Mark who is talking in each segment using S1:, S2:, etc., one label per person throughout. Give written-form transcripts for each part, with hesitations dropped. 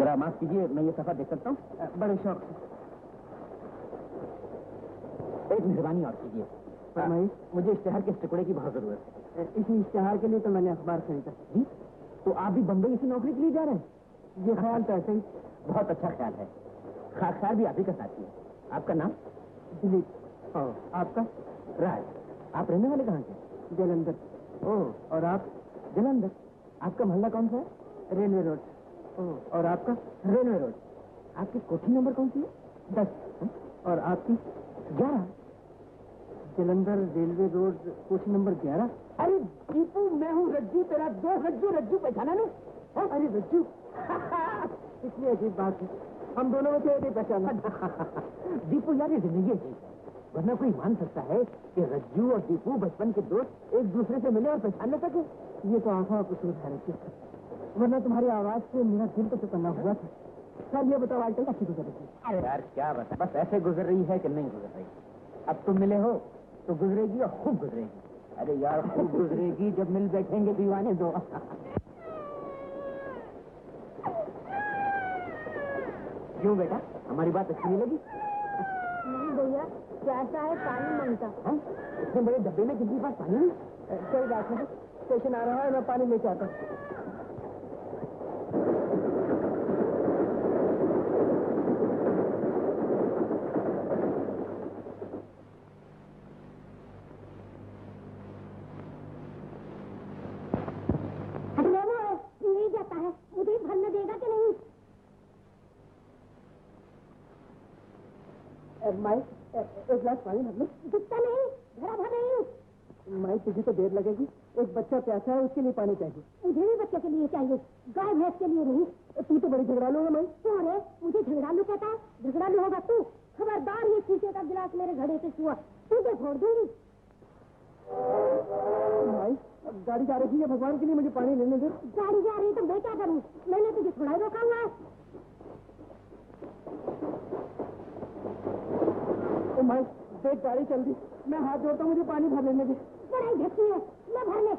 S1: जरा माफ कीजिए, मैं ये सफर देख सकता हूँ? बड़े शौक से। एक मेहरबानी और कीजिए, मुझे इश्तेहार के टुकड़े की बहुत जरूरत है। इसी इश्तेहार के लिए तो मैंने अखबार खरीदा। जी, तो आप भी बम्बई इसी नौकरी के लिए जा रहे हैं? ये ख्याल तो ऐसे ही। बहुत अच्छा ख्याल है। खास ख्याल भी आप ही का साथी है। आपका नाम? दिलीप। आपका? राज। आप रहने वाले कहाँ के? जलंधर। ओह, और आप? जलंधर। आपका मोहल्ला कौन सा है? Railway road. ओह, और आपका? Railway road. आपकी कोठी नंबर कौन सी है? 10। और आपकी? 11। जलंधर रेलवे रोड कोठी नंबर 11। अरे दीपू, मैं हूँ रज्जू, तेरा दोस्त रज्जू। रज्जू पहचाना नहीं? अरे रज्जू। इतनी अजीब बात है, हम दोनों में से नहीं पहचाना। दीपू यार, ये जिंदगी अजीब है, वरना कोई मान सकता है कि रज्जू और दीपू बचपन के दोस्त एक दूसरे से मिले और पहचान न सके? ये तो आंखों का कसूर है रज्जू, वरना तुम्हारी आवाज से मेरा दिल तो चुकन्ना हुआ था। सर ये बताओ, आजकल अच्छी गुजर रही है? अरे यार क्या बता, बस ऐसे गुजर रही है कि नहीं गुजर रही। अब तुम मिले हो तो गुजरेगी और खूब गुजरेगी। अरे यार खूब गुजरेगी, जब मिल बैठेंगे दीवाने दो। क्यों बेटा, हमारी बात अच्छी नहीं लगी?
S2: नहीं भैया, प्यासा है, पानी मांगता।
S1: इतने बड़े डब्बे में किसी के पास पानी नहीं? कोई बात नहीं, स्टेशन आ रहा है, मैं पानी लेके आता हूँ।
S2: जाता है, मुझे भरने देगा कि नहीं?
S1: माई, एक गिलास पानी भर लो।
S2: दिखता नहीं, भरा भर रही हूँ।
S1: माई तुझे तो देर लगेगी, एक बच्चा प्यासा है, उसके लिए पानी चाहिए।
S2: मुझे भी बच्चे के लिए चाहिए, गाय भैंस के लिए नहीं।
S1: तू तो बड़ी झगड़ालू है माई।
S2: क्यों रे, मुझे झगड़ालू कहता है? झगड़ालू होगा तू। खबरदार, ये शीशे का गिलास मेरे घड़े से छुआ, तुझे फोड़ दूंगी।
S1: माई, गाड़ी जा रही है, भगवान के लिए मुझे पानी लेने दे।
S2: गाड़ी जा रही तो मैं क्या करूँ? मैंने तुझे थोड़ा ही रोका हुआ है।
S1: माई देख, गाड़ी चल दी, मैं हाथ जोड़ता हूँ, मुझे पानी भर लेने दे।
S2: बड़ा ही झटकी है, मैं भर ले।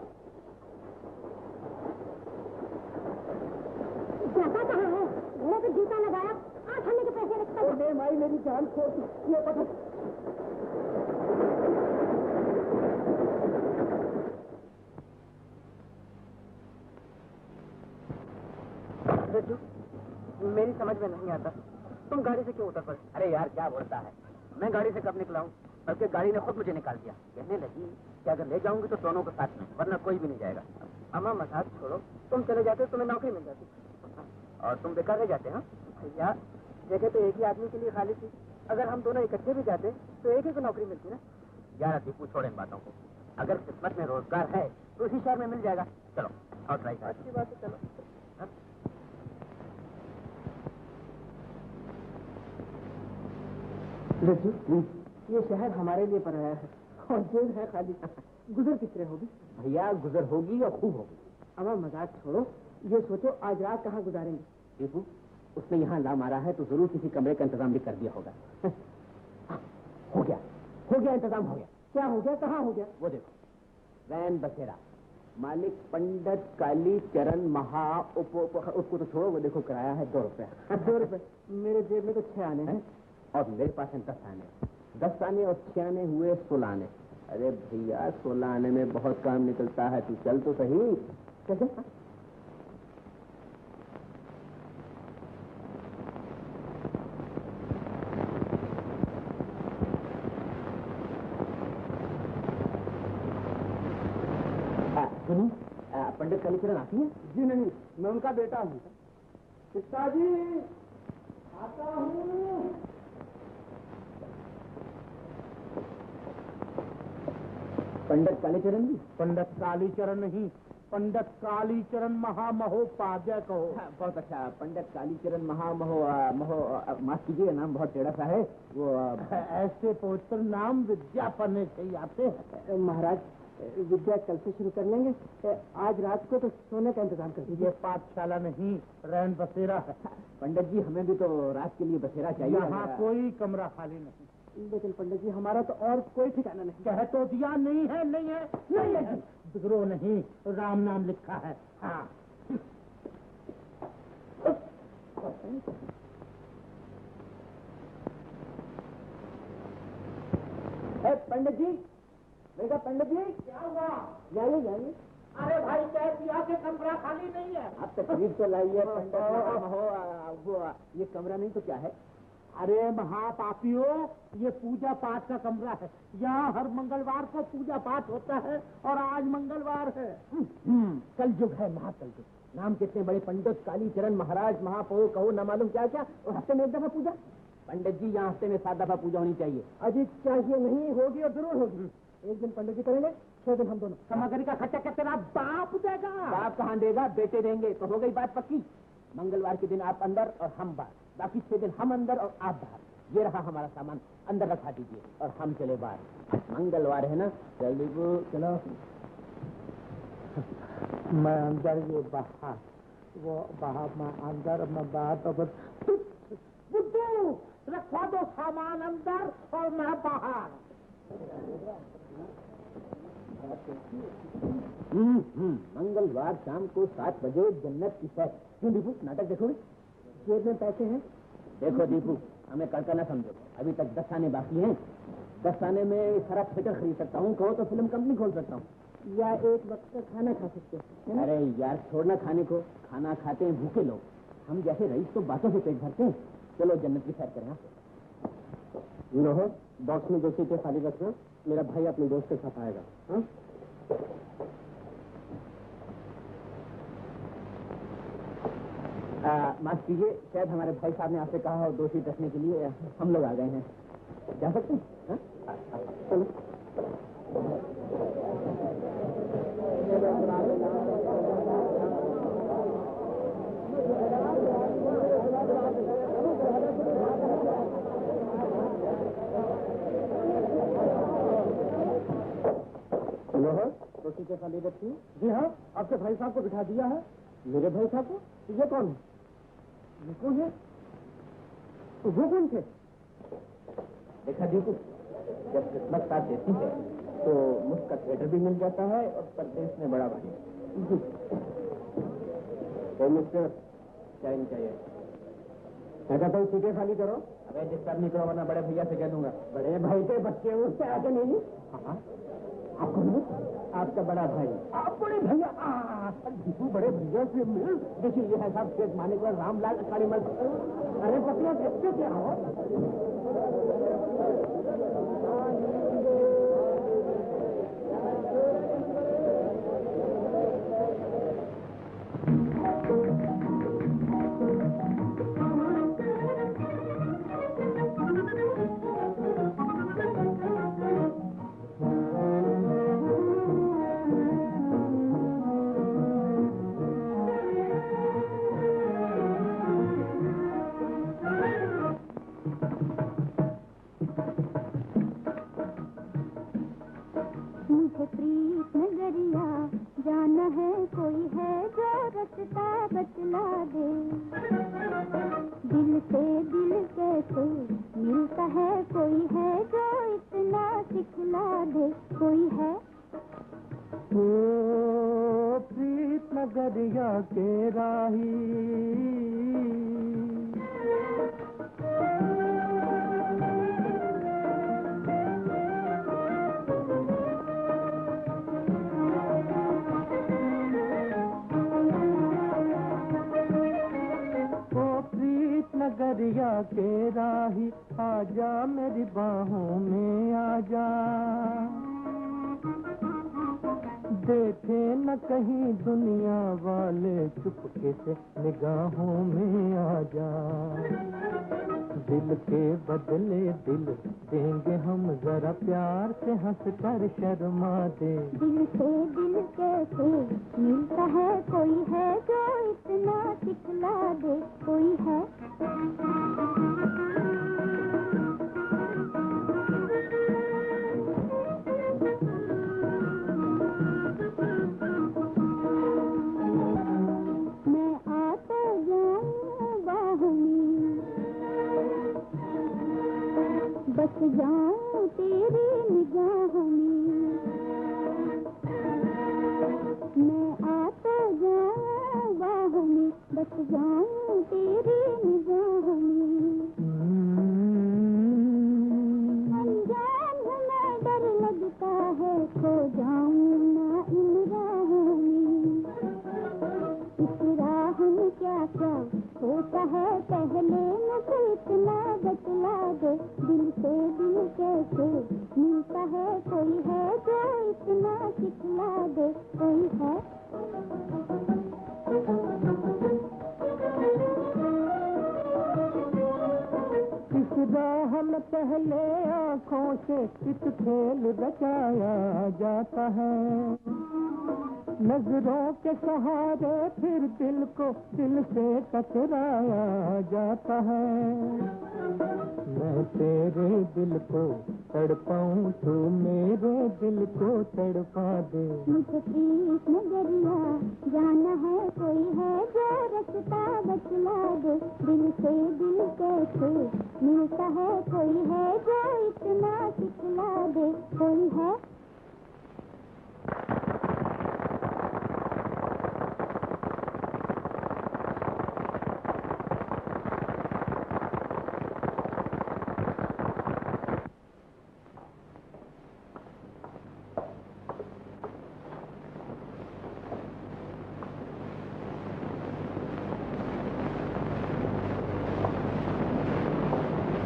S2: जाता कहाँ है? घोड़े पे जूता लगाया, 8 आने के पैसे रखता है।
S1: माई मेरी जान छोड़, ये पकड़। रज्जू, मेरी समझ में नहीं आता, तुम गाड़ी से क्यों उतर पड़े? अरे यार क्या बोलता है, मैं गाड़ी से कब निकला हूँ? बल्कि गाड़ी ने खुद मुझे निकाल दिया। कहने लगी कि अगर ले जाऊंगी तो दोनों को साथ में, वरना कोई भी नहीं जाएगा। अम्मा मजाक छोड़ो, तुम चले जाते तो तुम्हें नौकरी मिल जाती और तुम बेकार रह जाते। हाँ भैया, जगह तो एक ही आदमी के लिए खाली थी, अगर हम दोनों इकट्ठे भी जाते तो एक ही को नौकरी मिलती ना। यार दीपू, छोड़ इन बातों को, अगर किस्मत में रोजगार है तो उसी शहर में मिल जाएगा। चलो और ट्राई करो। अच्छी बात है, चलो। रज्जू, ये शहर हमारे लिए पराया है और जेल है खाली। गुजर किस तरह होगी? भैया गुजर होगी और खूब होगी। अब मजाक छोड़ो, ये सोचो आज रात कहाँ गुजारेंगे? दीपू, उसने यहाँ ला मारा है तो जरूर किसी कमरे का इंतजाम भी कर दिया होगा। हो गया इंतजाम हो गया। क्या हो गया, कहाँ हो गया? वो देखो, रैन बसेरा, मालिक पंडित कालीचरण महा उसको तो छोड़ो, वो देखो किराया है 2 रुपए। 2 रुपए? मेरे जेब में तो 6 आने हैं और मेरे पास है 10 आने। 10 आने और 6 आने हुए 16 आने। अरे भैया 16 आने में बहुत काम निकलता है, तू चल तो सही। कैसे? सुनो, पंडित कालीचरण आती है? जी नहीं, मैं उनका बेटा हूँ। पिताजी आता हूँ। पंडित कालीचरण जी?
S3: पंडित कालीचरण नहीं, पंडित कालीचरण महामहोपाध्याय कहो।
S1: बहुत अच्छा, पंडित कालीचरण महामहो माफ कीजिए, नाम बहुत टेढ़ा सा है वो।
S3: ऐसे पवित्र नाम विद्या पढ़ने से ही आते हैं।
S1: महाराज, विद्या कल से शुरू कर लेंगे, आज रात को तो सोने का इंतजाम कर दीजिए।
S3: ये पाठशाला नहीं, रैन बसेरा है।
S1: पंडित जी, हमें भी तो रात के लिए बसेरा चाहिए।
S3: यहाँ कोई कमरा खाली नहीं।
S1: लेकिन पंडित जी, हमारा तो और कोई ठिकाना नहीं।
S3: कह तो दिया, नहीं है, नहीं है, नहीं है। बिगड़ो नहीं, राम नाम लिखा है। हाँ
S1: पंडित जी, बेटा पंडित जी,
S3: क्या हुआ?
S1: जाइए जाइए।
S3: अरे भाई कह दिया कि कमरा खाली नहीं है।
S1: आप तकलीफ तो लाइए पंडित वो ये कमरा नहीं तो क्या है?
S3: अरे महापापियों, ये पूजा पाठ का कमरा है। यहाँ हर मंगलवार को पूजा पाठ होता है और आज मंगलवार है।
S1: कल युग है, महाकल युग। नाम कितने बड़े पंडित, कालीचरण महाराज, महापौर, कहो न मालूम क्या क्या, और हफ्ते में एक दफा पूजा। पंडित जी, यहाँ हफ्ते में 7 दफा पूजा होनी चाहिए। अजी चाहिए नहीं, होगी और जरूर होगी। एक दिन पंडित जी करेंगे, 6 दिन हम दोनों।
S3: सामग्री का खर्चा क्या तेरा बाप देगा?
S1: बाप कहाँ देगा, बेटे देंगे। तो हो गई बात पक्की। मंगलवार के दिन आप अंदर और हम बाहर, बाकी 6 दिन हम अंदर और आप बाहर। ये रहा हमारा सामान, अंदर रखा दीजिए और हम चले बाहर। मंगलवार है ना, जल्दी को चलो।
S3: मैं अंदर, ये बाहर, वो बाहर, मैं अंदर, मैं बाहर। तो बुद्धू, रखवा दो सामान अंदर और मैं बाहर।
S1: मंगलवार शाम को 7 बजे जन्नत की सैर। क्यों दीपू, नाटक देखोगे? जेब में पैसे हैं? देखो दीपू, हमें कड़का ना समझो। अभी तक 10 आने बाकी हैं। 10 आने में सारा थिएटर खरीद सकता हूँ, कहो तो फिल्म कंपनी खोल सकता हूँ, या एक वक्त का खाना खा सकते हो। अरे यार, छोड़ना खाने को, खाना खाते हैं भूखे लोग। हम जैसे रईस तो बातों से पेट भरते हैं। चलो जन्नत की सैर करें। लो, बॉक्स में 2 सीटें खाली रखना, मेरा भाई अपने दोस्त के साथ आएगा। हाँ? माफ कीजिए, शायद हमारे भाई साहब ने आपसे कहा हो 2 सीट रखने के लिए। हम लोग आ गए हैं, जा सकते हैं? चलो। तो सीटें खाली रखी?
S3: जी हाँ, आपके भाई साहब को बिठा दिया है।
S1: मेरे भाई साहब को? ये कौन है?
S3: ये कौन है?
S1: तो वो कौन थे? देखा दीपू, जब किस्मत साथ देती है तो मुफ्त का थिएटर भी मिल जाता है और परदेश में बड़ा भाई। तो मिस्टर, क्या नहीं चाहिए? मैं कहता हूँ सीटें खाली करो। अरे डिस्टर्ब नहीं करो, वरना बड़े भैया से कह दूंगा। बड़े भाई के बच्चे उससे आगे नहीं। हाँ, आप कौन हो? आपका बड़ा भाई।
S3: आप बड़े भैया? दीपू, बड़े भैया से मिल।
S1: देखिए, ये है साहब शेख मानिक और रामलाल अखाड़ी मल।
S3: अरे पतिया, कैसे क्या हो?
S2: मुझे प्रीत नगरिया जाना है, कोई है जो रास्ता बतला दे। दिल से दिल कैसे मिलता है, कोई है जो इतना सिखला दे। कोई है?
S3: ओ प्रीत नगरिया के राही, नगरिया के राही, आजा मेरी बाहों में आजा। देखे न कहीं दुनिया वाले, चुपके से निगाहों में आजा। दिल के बदले दिल देंगे हम, जरा प्यार से हंस कर शर्मा दे।
S2: दिल से दिल कैसे मिलता है, कोई है जो इतना सिखला दे। कोई है? मैं आता जाऊं बाहों में, बस जाऊं तेरी निगाहों में। मैं आता जाऊं बाहों में, बस जाऊं तेरी होता है पहले मुझे इतना बतला दे, दिल से दिल कैसे मिलता है, कोई है जो इतना सिखला दे, कोई है।
S3: किस राह में पहले आँखों से इस खेल रचाया जाता है, नजरों के सहारे फिर दिल को दिल से टकराया जाता है। मैं तेरे दिल को तड़पाऊं, तू मेरे दिल को तड़पा दे।
S2: मुझे प्रीत नजरिया जाना है, कोई है जो रास्ता बतला दे, दिल से दिल कैसे मिलता है, कोई है जो इतना सिखला दे, कोई है।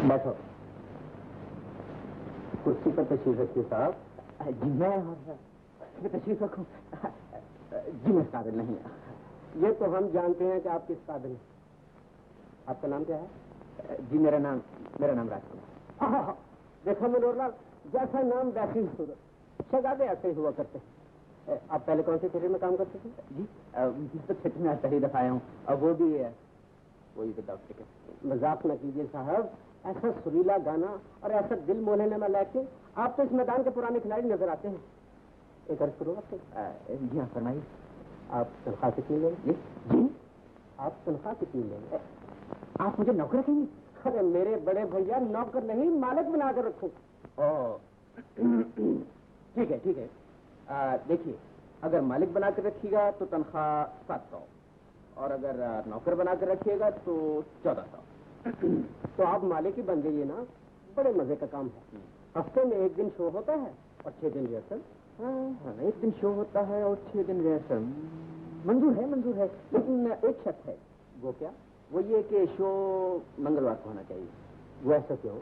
S1: बैठो। कुर्सी पर तशरीफ रखिए साहब। जी मैं तशरीफ रखूं? जी मैं काबिल नहीं। ये तो हम जानते हैं कि आप किस काबिल हैं। आपका नाम क्या है? जी मेरा नाम राजकुमार। देखो मनोहरलाल, जैसा नाम वैसी ही सूरत, शहजादे ऐसे ही हुआ करते हैं। आप पहले कौन से थिएटर में काम करते थे? जी तो थिएटर में पहली दफा आया हूँ, और वो भी वही विदाउट टिकट। मजाक न कीजिए साहब, ऐसा सुरीला गाना और ऐसा दिल मोहने में लेके आप तो इस मैदान के पुराने खिलाड़ी नजर आते हैं। एक अर्ज करूँ आपसे? जी हाँ फरमाइए। आप तनख्वाह कितनी लेंगे? जी आप तनख्वाह कितनी लेंगे? आप मुझे नौकर रखेंगे? अरे मेरे बड़े भैया, नौकर नहीं मालिक बनाकर रखो। ठीक है। देखिए, अगर मालिक बनाकर रखिएगा तो तनख्वाह 700, और अगर नौकर बनाकर रखिएगा तो 1400। तो आप मालिक ही बन जाइए ना, बड़े मजे का काम है। हफ्ते में 1 दिन शो होता है और 6 दिन रिहर्सल। हाँ, 1 दिन शो होता है और 6 दिन रिहर्सल। मंजूर है, लेकिन एक शर्त है। वो क्या? वो ये कि शो मंगलवार को होना चाहिए। वो ऐसा क्यों?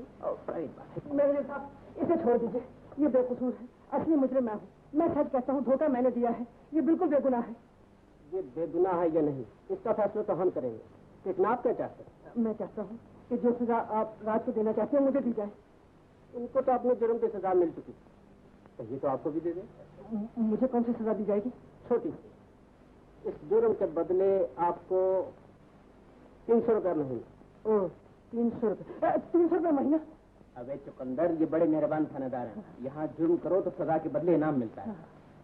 S1: बड़ी बात है। मेरे साहब इसे छोड़ दीजिए, ये बेकसूर है, असली मुजरिम मैं हूँ। मैं सच कहता हूँ, धोखा मैंने दिया है, ये बिल्कुल बेगुनाह है। ये बेगुनाह है या नहीं, इसका फैसला तो हम करेंगे। लेकिन आप क्या चाहते हैं? मैं चाहता हूँ कि जो सजा आप राज को देना चाहते हैं मुझे दी जाए। उनको तो अपने जुर्म की सजा मिल चुकी, तो ये तो आपको भी दे दें। मुझे कौन सी सजा दी जाएगी? छोटी सी। इस जुर्म के बदले आपको 300 रुपये महीना। 300 रुपये महीना? अबे चुकंदर, ये बड़े मेहरबान थानेदार हैं। यहाँ जुर्म करो तो सजा के बदले इनाम मिलता है।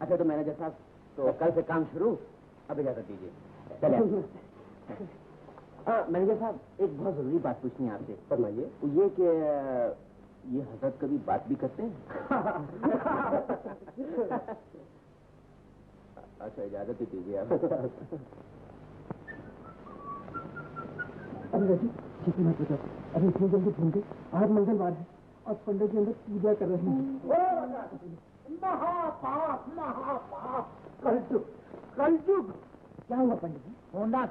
S1: अच्छा तो मैनेजर साहब, तो कल से काम शुरू। अब इजाजत दीजिए, चलिए। मैनेजर साहब, एक बहुत जरूरी बात पूछनी है आपसे। फरमाइए। ये कि ये हजरत कभी बात भी करते हैं? अच्छा इजाजत ही दीजिए आप। अरे रजी, ठीक है, पूछा। अरे इतनी जल्दी ढूंढे, आज मंगलवार है और पंडित जी अंदर पूजा कर रहे हैं। महापाप, कलयुग। क्या हुआ पंडित जी?
S4: होना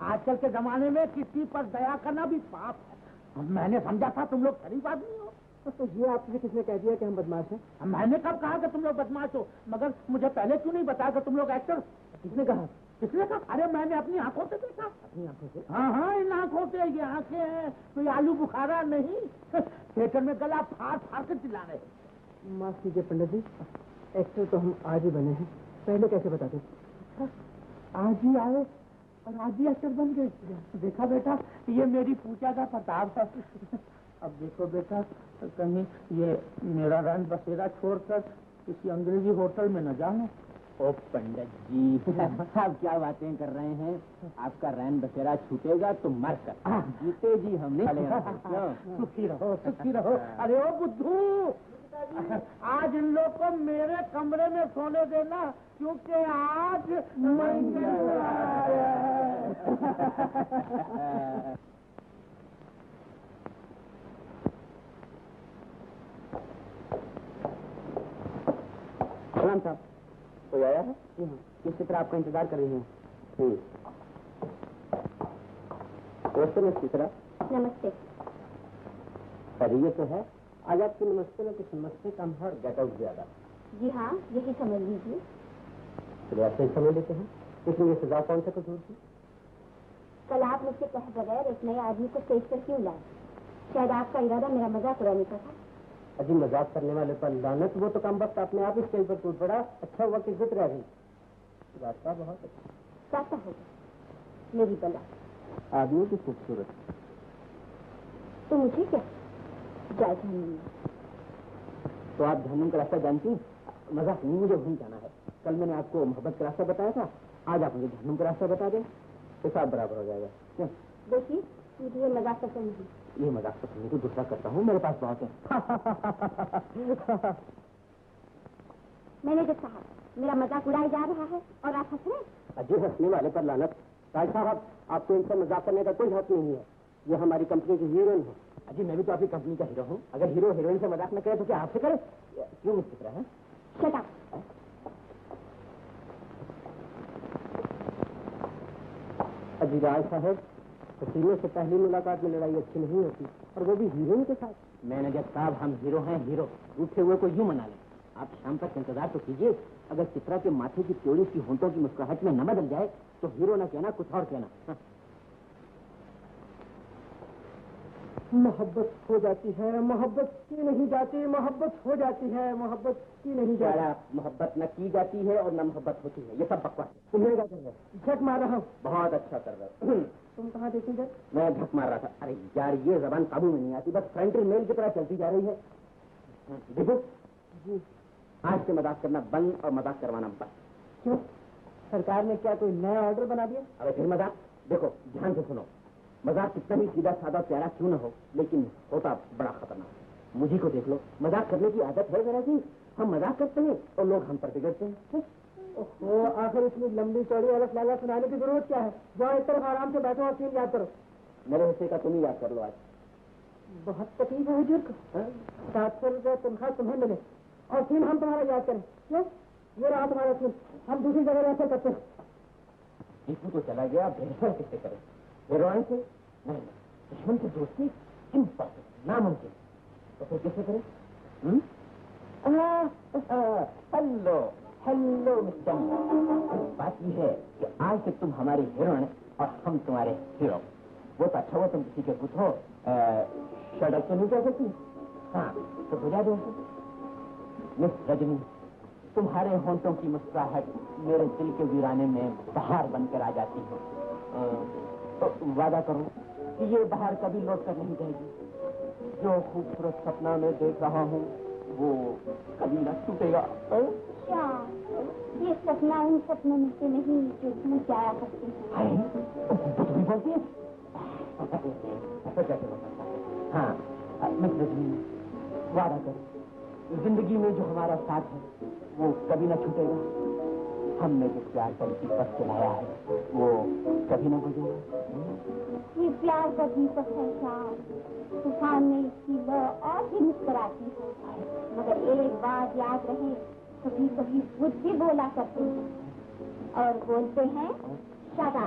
S4: आजकल के जमाने में किसी पर दया करना भी पाप है। मैंने समझा था तुम लोग शरीफ आदमी हो।
S1: तो ये आपसे किसने कह दिया कि हम बदमाश हैं?
S4: मैंने कब कहा कि तुम लोग बदमाश हो? मगर मुझे पहले क्यों नहीं बताया कि तुम लोग एक्टर?
S1: किसने कहा?
S4: अरे मैंने अपनी आंखों से देखा।
S1: अपनी आंखों से?
S4: हाँ, इन आंखों से। ये आंखें हैं तो ये आलू बुखारा नहीं। थिएटर में गला फाड़ फाड़ कर चिल्ला रहे।
S1: माफ कीजिए पंडित जी, एक्टर तो हम आज ही बने हैं, पहले कैसे बताते?
S4: आज ही आए और आज ही एक्टर बन गए। देखा बेटा, ये मेरी पूजा का प्रताप था। अब देखो बेटा, कहीं ये मेरा रैन बसेरा छोड़कर किसी अंग्रेजी होटल में न जाना।
S1: ओ पंडित जी, आप क्या बातें कर रहे हैं? आपका रैन बसेरा छूटेगा तो मर कर, जीते जी हमने।
S4: सुखी रहो। अरे ओ बुद्धू, आज इन लोग को मेरे कमरे में सोने देना, क्योंकि आज मंगलवार है।
S1: साहब, कोई आया है? किस तरह आपका इंतजार कर रही हूँ। नमस्ते मिस चित्रा।
S2: नमस्ते।
S1: अरे ये तो है, आज आपकी नमस्ते में कुछ नमस्ते कम है और गेट आउट ज्यादा।
S2: जी हाँ, यही समझ लीजिए।
S1: चलिए ऐसे ही समझ लेते हैं। इसलिए सजा कौन सा कसूर थी?
S2: कल आप मुझसे कहे बगैर एक नए आदमी को स्टेज पर क्यों लाए? शायद आपका इरादा मेरा मजाक उड़ाने का था।
S1: अजी मजाक करने वाले पर लानत, वो तो कम वक्त अपने आप ही स्टेज पर टूट पड़ा। अच्छा हुआ कि इज्जत रह गई। रास्ता बहुत अच्छा।
S2: चाहता होगा मेरी बला।
S1: आदमी की खूबसूरत।
S2: तो मुझे क्या जाए जहन्नुम में।
S1: तो आप जहन्नुम का रास्ता जानती हैं? मजाक नहीं, मुझे वहीं जाना है। कल मैंने आपको मोहब्बत का रास्ता बताया था, आज आप मुझे जहन्नुम का रास्ता बता दें तो सब बराबर हो जाएगा। क्यों?
S2: देखिए, मुझे ये मजाक पसंद नहीं।
S1: ये मजाक पसंद नहीं तो दूसरा करता हूँ, मेरे पास बहुत है।
S2: मैंने जो कहा मेरा मजाक उड़ाया जा रहा है और आप हंस रहे हैं।
S1: अजी हंसने वाले पर लानत। राज साहब, आपको इनसे मजाक करने का कोई हक नहीं है। ये हमारी कंपनी की हीरोइन है। अजी मैं भी तो आपकी कंपनी का हीरो हूँ। अगर हीरो हीरोइन से मजाक न करे तो क्या आपसे करे? क्यों मुझसे है?
S2: Shut up.
S1: अजी राज साहब, हसीने से पहली मुलाकात में लड़ाई अच्छी नहीं होती, और वो भी हीरोइन के साथ। मैनेजर साहब, हम हीरो हैं, हीरो। रूठे हुए को यूं मना लें। आप शाम तक इंतजार तो कीजिए। अगर चित्रा के माथे की त्योड़ी की होंठों की मुस्कुराहट में न बदल जाए तो हीरो ना कहना, कुछ और कहना। मोहब्बत हो जाती है, मोहब्बत की नहीं जाती, मोहब्बत हो जाती है, मोहब्बत की नहीं जाती। मोहब्बत न की जाती है और न मोहब्बत होती है, ये सब बकवास है। तुम्हें क्या कर रहे हो? झक मार रहा हूँ। बहुत अच्छा कर रहे हो। तुम कहाँ देखी जब? मैं झक मार रहा था। अरे यार, ये जबान काबू में नहीं आती, बस फ्रंटल मेल की तरह चलती जा रही है। देखो जी, आज से मजाक करना बंद और मजाक करवाना बंद। क्यों? सरकार ने क्या कोई नया ऑर्डर बना दिया? अरे फिर मजाक। देखो ध्यान से सुनो, मजाक कितना ही सीधा साधा प्यारा क्यों न हो, लेकिन होता बड़ा खतरनाक। मुझे को देख लो, मजाक करने की आदत है जरा सी। हम मजाक करते हैं और लोग हम पर बिगड़ते हैं। ओहो, आखिर इतनी लंबी चौड़ी अलग लाला सुनाने की जरूरत क्या है? जाओ एक तरफ आराम से बैठो और सीन याद करो। मेरे हिस्से का तुम ही याद कर लो आज। बहुत तकलीफ है बुजुर्ग। 700 रुपये तनख्वाह तुम्हें मिले और सीन हम तुम्हारा याद करें। क्यों? ये रहा तुम्हारा सीन, हम दूसरी जगह ऐसे करते हैं। इसमें तो चला गया, बेहतर किससे करें? हीरोइन से? नहीं, दुश्मन से दोस्ती इम्पॉसिबल, नामुमकिन। तो फिर कैसे करें? Hello hello mister. बात ये है कि आज से तुम हमारी हीरोइन और हम तुम्हारे हीरो। वो तो अच्छा हुआ तुम किसी के पुत्र हो, शर्ट तो नहीं कह सकती। हाँ तो बुझा दो। मिस रजनी, तुम्हारे होंठों की मुस्कुराहट मेरे दिल के वीराने में बहार बनकर आ जाती है। तो वादा करो कि ये बहार कभी लौट कर नहीं जाएगी। जो खूबसूरत सपना में देख रहा हूँ वो कभी न टूटेगा।
S2: क्या ये सपना उन सपनों में से नहीं जो टूट जाया करते हैं?
S1: कुछ भी बोलती है। ऐसा कैसे हो सकता है? हाँ मिस रजनी, वादा करो जिंदगी में जो हमारा साथ है वो कभी न छूटेगा। हमने जो प्यार का दीपक चलाया है वो कभी न बुझेगा।
S2: ये प्यार का दीपक है शाम, तूफान में इसकी लौ और भी मुस्कुराती है। मगर एक बात याद रहे, कभी कभी बुद्धि बोला करते हैं और बोलते हैं शट अप।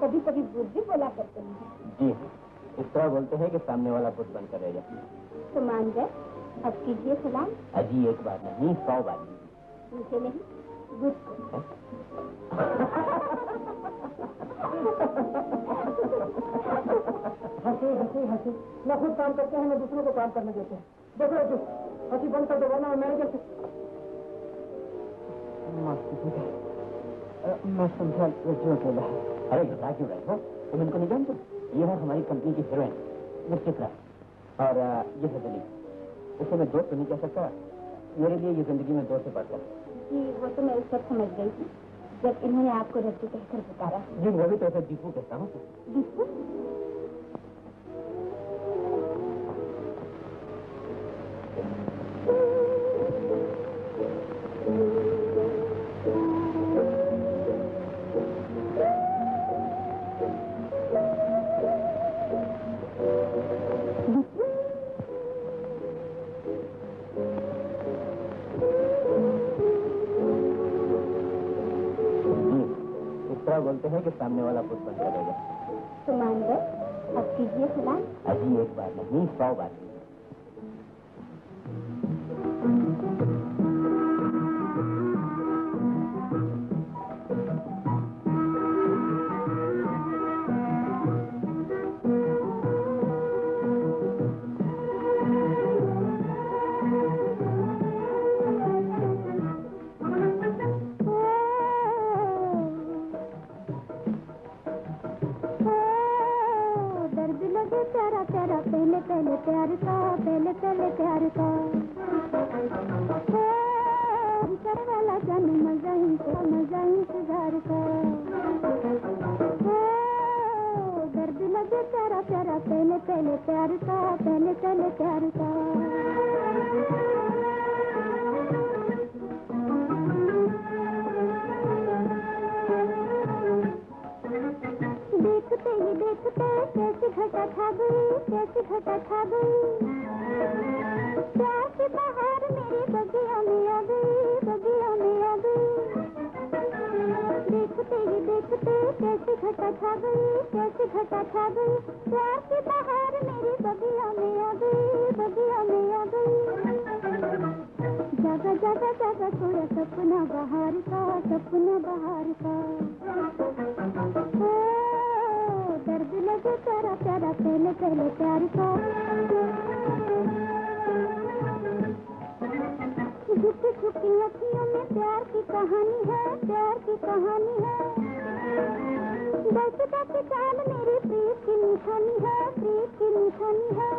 S2: कभी कभी बुद्धि बोला करते हैं।
S1: जी इस तरह बोलते हैं कि सामने वाला बुद्ध बनकर रह जाए।
S2: तो मान गए, अब कीजिए सलाम।
S1: अजी एक बार नहीं, 100 बार नहीं।
S2: मुझे नहीं, बुद्ध को।
S1: हंसी हंसी हंसी, न खुद काम करते हैं न दूसरों को काम करने देते हैं। देखो रजू, हंसी बंद कर दो वरना मैनेजर से। मैं समझा रजू अकेला है। अरे घबरा क्यों रहे हो? तुम इनको नहीं जानते? ये है हमारी कंपनी की हीरोइन मिस चित्रा, और ये है दिलीप। इसे मैं दोस्त तो नहीं कह सकता, मेरे लिए ये जिंदगी में दोस्त से बढ़ता है।
S2: जी वो तो मैं उस वक्त समझ गई थी जब इन्होंने आपको रज्जू कहकर पुकारा।
S1: जी मैं भी तो ऐसा दीपू कहता हूँ।
S2: दीपू?
S1: बोलते हैं कि सामने वाला पुत बन करेगा।
S2: तो मान लो, अब कीजिए सलाम।
S1: अजी एक बार नहीं, 100 बार।
S2: पहले पहले प्यार का, पहले पहले प्यार का कर वाला जन मजा इंतजार का। दर्द लगे प्यारा प्यारा पहले पहले प्यार का, पहले पहले प्यार का। देखते ही देखते कैसी घटा खा गई, कैसी घटा खा गई। प्यार की बहार मेरी बगिया में आ गई, बगिया में आ गई। देखते ही देखते कैसी घटा खा गई, कैसी घटा खा गई। प्यार की बहार मेरी बगिया में आ गई, बगिया में आ गई। जागा जागा जागा सोया सपना बहार का, सपना बहार का। दर्द लगे प्यारा प्यारा पहले पहले प्यार का। झुकी झुकी अखियों में प्यार की कहानी है, प्यार की कहानी है। दस दस चाल मेरी प्रीत की निशानी है, प्रीत की निशानी है।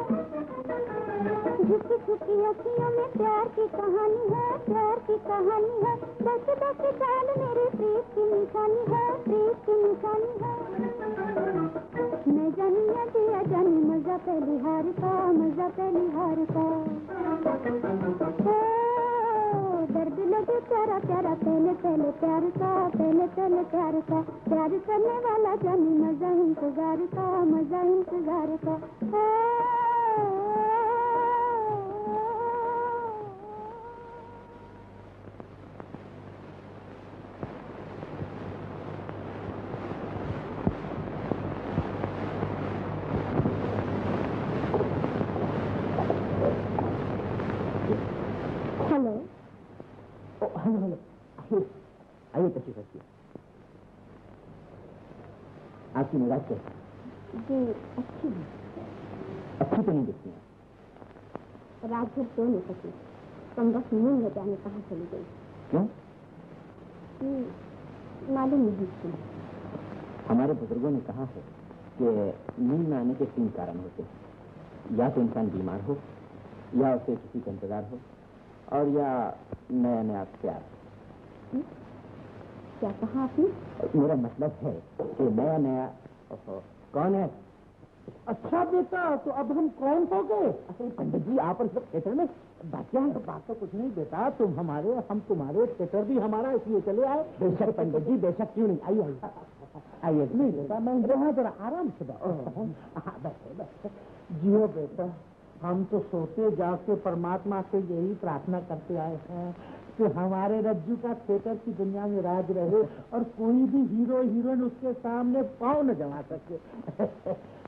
S2: झुकी झुकी अखियों में प्यार की कहानी है, प्यार की कहानी है। दस दस चाल मेरी प्रीत की निशानी है, प्रीत की निशानी है। मैं जानिया दिया जानी मजा पहली हार का, मजा पहली हार का। दर्द लगे प्यारा प्यारा पहले पहले प्यार का, पहले पहले प्यार का। प्यार करने वाला जानी मजा इंतजार का, मजा इंतजार का।
S1: हेलो, आइए तशरीफ रखिए। आपकी निगाह कैसी?
S2: जी अच्छी है।
S1: अच्छी तो नहीं दिखती है।
S2: रात भर सो नहीं सकी, कम वक्त नींद हो जाने कहाँ चली गई।
S1: क्यों?
S2: मालूम नहीं क्यों।
S1: हमारे बुजुर्गों ने कहा है कि नींद न आने के 3 कारण होते हैं। या तो इंसान बीमार हो, या उसे किसी का इंतजार हो, और या नया नया प्यार।
S2: क्या कहा आपने?
S1: मेरा मतलब है कि नया नया। कौन है?
S4: अच्छा बेटा, तो अब हम कौन हो गए?
S1: अरे पंडित जी, आप और सब थिएटर में बात क्या है?
S4: बात तो कुछ नहीं बेटा, तुम हमारे, हम तुम्हारे, थिएटर भी हमारा, इसलिए चले आए।
S1: बेशक पंडित जी, बेशक, क्यों नहीं। आइए आइए आइए।
S4: नहीं बेटा, मैं यहाँ जरा आराम से बैठे। जियो बेटा, हम तो सोते जागते परमात्मा से यही प्रार्थना करते आए हैं कि हमारे रज्जू का थिएटर की दुनिया में राज रहे और कोई भी हीरो हीरोइन उसके सामने पाँव न जमा सके।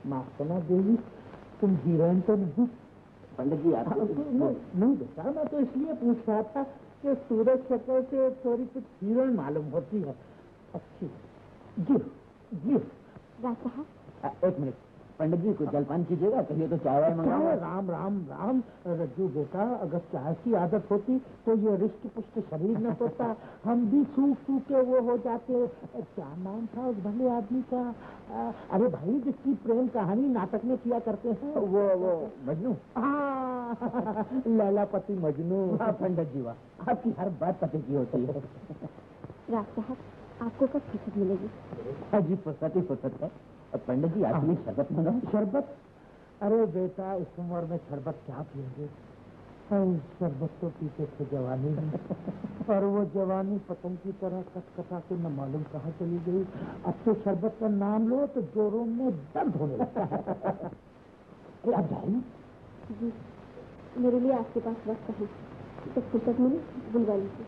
S4: माफ करना देवी, तुम हीरोइन तो नहीं?
S1: पंडित जी आप
S4: नहीं बेटा, मैं तो इसलिए पूछ रहा था कि सूरज शक्ल से थोड़ी कुछ हीरोइन मालूम होती है। अच्छी जी जी।
S2: राज साहब,
S1: एक मिनट पंडित जी, कुछ जलपान कीजिएगा, कहिए तो चाय वाय मंगाओ।
S4: राम राम राम। रज्जू बेटा, अगर चाय की आदत होती तो ये रिष्ट पुष्ट शरीर न होता, हम भी सूख सूख के वो हो जाते। क्या नाम था उस भले आदमी का? अरे भाई, जिसकी प्रेम कहानी नाटक में किया करते हैं,
S1: वो मजनू।
S4: हाँ, लैलापति मजनू।
S1: पंडित जी वाह, आपकी हर बात पते की होती है।
S2: राज साहब, आपको कब फुर्सत मिलेगी?
S1: जी फुर्सत ही फुर्सत है। पंडित जी आपके लिए शरबत मंगाओ।
S4: शरबत? अरे बेटा, इस उम्र में शरबत क्या पिएंगे? शरबत तो पीते थे जवानी में, पर वो जवानी पतंग की तरह कटकटा के न मालूम कहाँ चली गई। अब तो शरबत का नाम लो तो जोरों में दर्द होने लगता है। अरे आप जाइए।
S2: जी, मेरे लिए आपके पास वक्त है, तो फुर्सत मिली बुलवा लीजिए।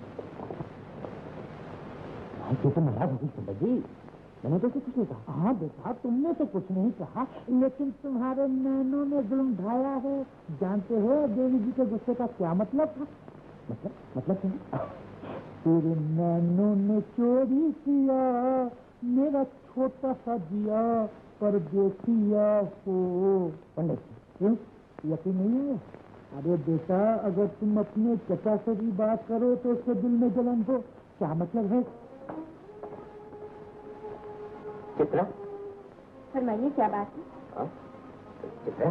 S1: तो नाराज होगी पंडित जी। मैंने तो कुछ नहीं कहा।
S4: हाँ बेटा, तुमने तो कुछ नहीं कहा, लेकिन तुम्हारे नैनों ने जुल्म ढाया है। जानते हो देवी जी के गुस्से का क्या मतलब था?
S1: मतलब क्या?
S4: तेरे नैनों ने चोरी किया मेरा छोटा सा दिया पर देखिया हो।
S1: पंडित
S4: क्यों यकीन नहीं है? अरे बेटा, अगर तुम अपने चचा से भी बात करो तो उसके दिल में जलन हो। क्या मतलब है?
S1: चित्रा,
S2: फरमाइए क्या बात है?
S1: हाँ चित्रा,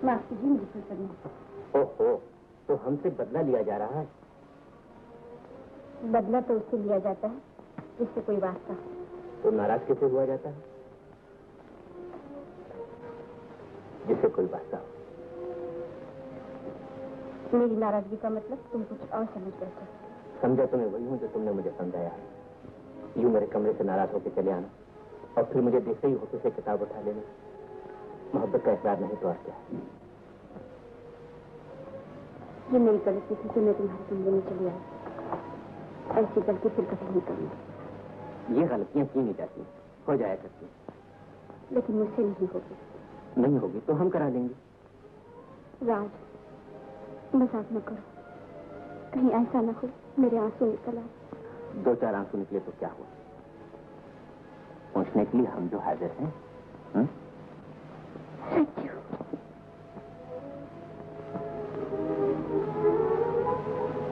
S2: माफ कीजिए मुझे फुर्सत नहीं।
S1: ओहो, तो हमसे बदला लिया जा रहा है।
S2: बदला तो उससे लिया जाता है जिससे कोई वास्ता हो।
S1: तो नाराज कैसे हुआ जाता है? जिससे कोई वास्ता हो।
S2: मेरी नाराजगी का मतलब तुम कुछ और समझ बैठे।
S1: समझा तो मैं वही हूँ जो तुमने मुझे समझाया है। यूं मेरे कमरे से नाराज होकर चले आना और फिर मुझे देखते ही होते से किताब उठा लेना, मोहब्बत का इकरार नहीं तो और क्या है?
S2: ये मेरी गलती थी कि मैं तुम्हारे कमरे में चली आई। ऐसी गलती फिर कभी नहीं करूंगी।
S1: ये गलतियां की नहीं जाती, हो जाया करती।
S2: लेकिन मुझसे नहीं होगी।
S1: नहीं होगी तो हम करा लेंगे।
S2: राज, मजाक न करो। कहीं ऐसा न हो मेरे आंसू निकल आए।
S1: 2-4 आंसू निकले तो क्या हुआ? पूछने के लिए हम जो हाजिर हैं।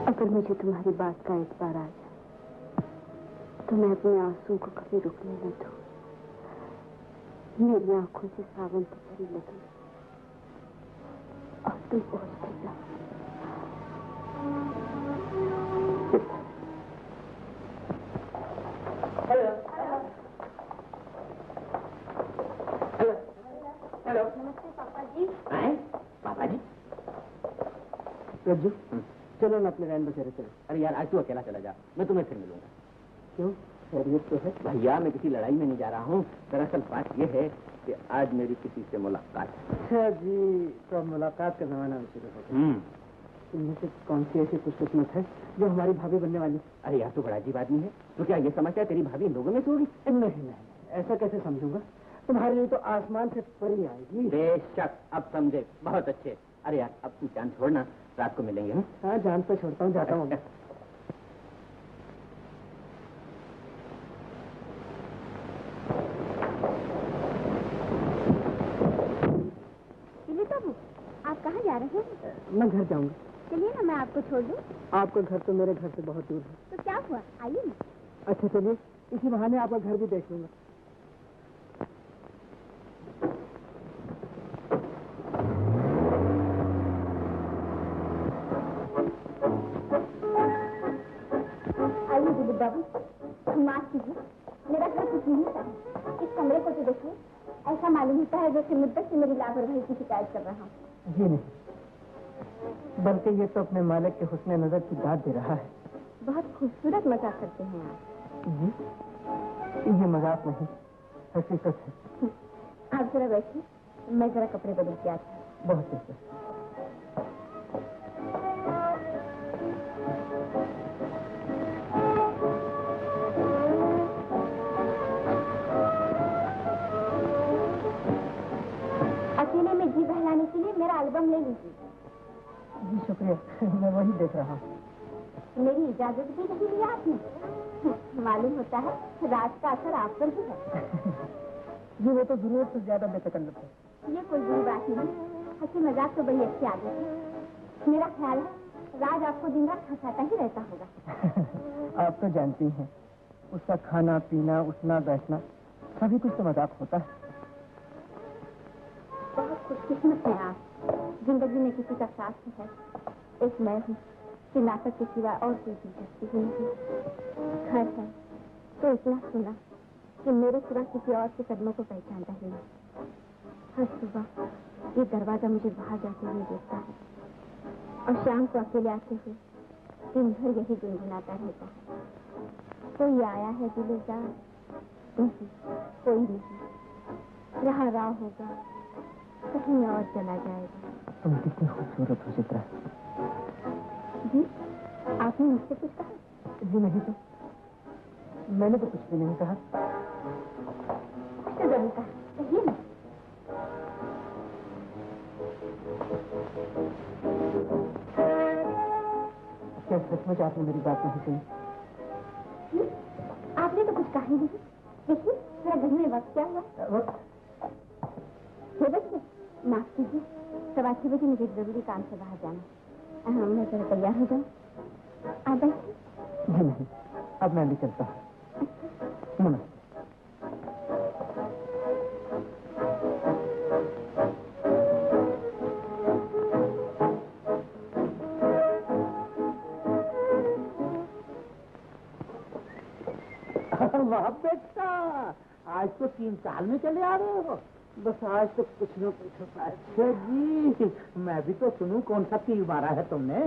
S2: अगर मुझे तुम्हारी बात का एतबार आ जाए तो मैं अपने आंसू को कभी रुकने न दूं। मेरी आंखों से सावन की तरी लगी और तुम पहुंचते जाओ।
S1: हेलो।
S2: नमस्ते पापा जी।
S1: पापा जी?
S3: रज्जू, चलो ना अपने रैन बसेरे चलो।
S1: अरे यार, आज तू अकेला चला जा, मैं तुम्हें फिर मिलूंगा।
S3: क्यों, खैरियत तो है?
S1: भैया, मैं किसी लड़ाई में नहीं जा रहा हूँ। दरअसल बात यह है कि आज मेरी किसी से मुलाकात है।
S3: अच्छा जी, तो मुलाकात का जमाना शुरू हो गया। इनमें से कौन सी ऐसी खुशकिस्मत है जो हमारी भाभी बनने वाली?
S1: अरे यार, तू बड़ा अजीब आदमी है। तो क्या ये समझता है तेरी भाभी इन लोगों में से होगी?
S3: नहीं, ऐसा कैसे समझूंगा? तुम्हारे लिए तो आसमान से परी आएगी।
S1: बेशक, अब समझे, बहुत अच्छे। अरे यार, अब तू जान छोड़ना, रात को मिलेंगे।
S3: हाँ, जान तो छोड़ता हूँ, जाता हूँ।
S2: आप कहाँ जा रहे हैं?
S3: मैं घर जाऊंगा।
S2: चलिए ना, मैं आपको छोड़ दूँ।
S3: आपका घर तो मेरे घर से बहुत दूर है।
S2: तो क्या हुआ, आइए ना।
S3: अच्छा चलिए, इसी बहाने आपका घर भी देख लूंगा।
S2: आइए दिलीप बाबू, माफ कीजिए, मेरा घर कुछ नहीं था। इस कमरे को तो देखिए, ऐसा मालूम होता है जैसे मुद्दत से मेरी लापरवाही की शिकायत कर रहा हूँ।
S3: जी नहीं, बल्कि ये तो अपने मालिक के हुस्न नजर की दाद दे रहा है।
S2: बहुत खूबसूरत मजाक करते हैं आप।
S3: जी, ये मजाक नहीं, हकीकत है।
S2: आप जरा बैठिए, मैं जरा कपड़े बदल के आती हूँ।
S3: बहुत अच्छा।
S2: अकेले में जी बहलाने के लिए मेरा एल्बम ले लीजिए।
S3: जी शुक्रिया, मैं वही देख रहा हूँ।
S2: मेरी इजाजत भी नहीं ली आपने। मालूम होता है राज का असर आप पर भी है।
S3: जी, वो तो जरूरत से ज्यादा बेतकल्लुफ है।
S2: ये कोई बुरी बात नहीं, हंसी मजाक तो बड़ी अच्छी आदत है। मेरा ख्याल है राज आपको दिन रात हंसाता ही रहता होगा।
S3: आप तो जानती हैं, उसका खाना पीना उठना बैठना सभी कुछ तो मजाक होता है।
S2: बहुत खुशकिस्मत है आप, जिंदगी में किसी का साथ है। एक मैं हूँ कि नाटक के सिवा और कोई दिलचस्पी ही नहीं। खैर है तो इतना सुना कि मेरे सिवा किसी और के कदमों को पहचानता ही नहीं। हर सुबह ये दरवाजा मुझे बाहर जाते हुए देखता है और शाम को अकेले आते हुए दिन भर यही गुनगुनाता रहता है, कोई आया है दिलदार? नहीं, कोई नहीं। रहा राह होगा, कहीं और चला जाएगा।
S3: तुम कितनी खूबसूरत हो चित्रा।
S2: जी, आपने मुझसे कुछ कहा?
S3: जी नहीं, तो मैंने तो कुछ भी नहीं कहा।
S2: जरूर कहा, कहिए ना।
S1: क्या सचमुच आपने मेरी बात नहीं सुनी?
S2: आपने तो कुछ कहा ही नहीं। देखिए मेरा घर में वक्त क्या हुआ? 6 बजे? माफ कीजिए, 6:15 बजे मुझे एक जरूरी काम से बाहर जाना। मैं जरा तैयार हो जाऊँ। आप बैठिए।
S1: जी नहीं, अब मैं भी चलता हूँ। नमस्ते।
S4: वाह बेटा, आज तो 3 साल में चले आ रहे हो।
S1: बस आज तो कुछ न कुछ उपाय।
S4: अच्छा जी, मैं भी तो सुनूं कौन सा तीर मारा है तुमने?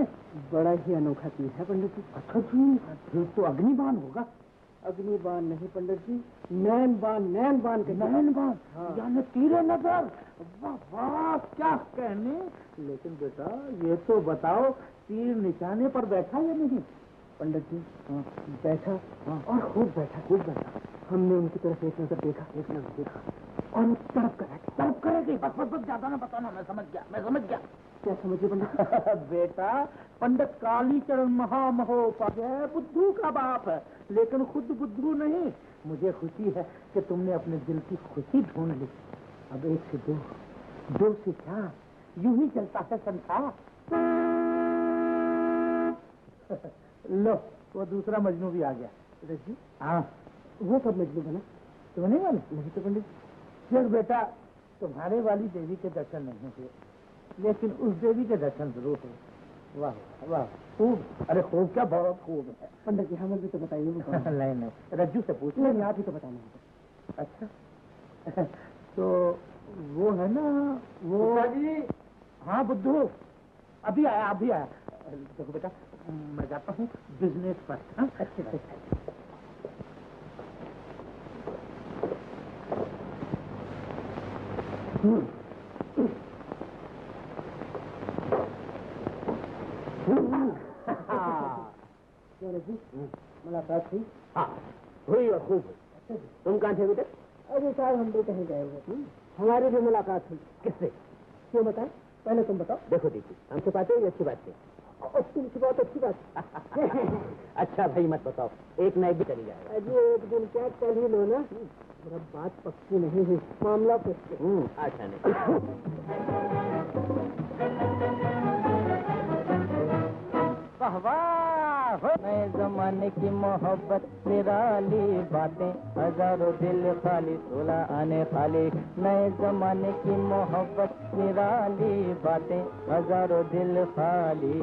S1: बड़ा ही अनोखा तीर है पंडित जी।
S4: अच्छा जी, फिर तो अग्निबाण होगा।
S1: अग्निबाण नहीं पंडित जी, नैन बाण के।
S4: नैनबाण,
S1: हाँ।
S4: यानी तीर नजर। वाह वाह, क्या कहने। लेकिन बेटा ये तो बताओ, तीर निशाने पर बैठा या नहीं?
S1: पंडित जी बैठा और खूब बैठा। हमने उनकी तरफ एक नजर देखा और वो तड़प करेगी।
S4: बस ज्यादा ना बताना, मैं समझ गया।
S1: क्या समझिए पंडित?
S4: बेटा, पंडित कालीचरण महामहोपाध्याय बुद्धू का बाप है, लेकिन खुद बुद्धू नहीं। मुझे खुशी है कि तुमने अपने दिल की खुशी ढूंढ ली। अब 1 से 2, 2 से 4, यूं ही चलता है संसार। लो, वो दूसरा मजनू भी आ गया।
S1: पंडित जी
S4: हाँ,
S1: वो कब मजनू बना?
S4: तुम नहीं वाले?
S1: नहीं तो पंडित।
S4: फिर बेटा, तुम्हारे वाली देवी के दर्शन नहीं हुए, लेकिन उस देवी के दर्शन जरूर हुए। वाह वाह, खूब। अरे खूब क्या, बहुत खूब है।
S1: पंडित जी हमें भी तो बताइए।
S4: नहीं, रज्जू से पूछ
S1: नहीं,
S4: ले।
S1: आप ही तो बताना।
S4: अच्छा तो वो है ना, वो
S1: जी।
S4: हाँ बुद्धू, अभी आया। देखो बेटा, मैं जाता हूँ बिजनेस पर। हाँ?
S1: अच्छा। मुलाकात हुई?
S4: हाँ, हुई और खूब हुई।
S1: अच्छा जी।
S4: तुम कहाँ थे बेटे?
S1: अरे साहब हम भी कहीं गए हुए। हमारी भी मुलाकात हुई।
S4: किससे?
S1: क्यों बताएं? पहले तुम बताओ।
S4: देखो दीदी, हम छुपाते हैं, अच्छी बात है।
S1: तुम बहुत अच्छी बात।
S4: अच्छा भाई मत बताओ, एक नाइट भी चली जाएगा।
S1: अजी एक दिन क्या, कल ही लो ना। मेरा बात पक्की नहीं हुई, मामला पक्की।
S4: अच्छा नहीं।
S3: नए जमाने की मोहब्बत निराली बातें, हजारों दिल खाली, 16 आने खाली। नए जमाने की मोहब्बत निराली बातें, हजारों दिल खाली।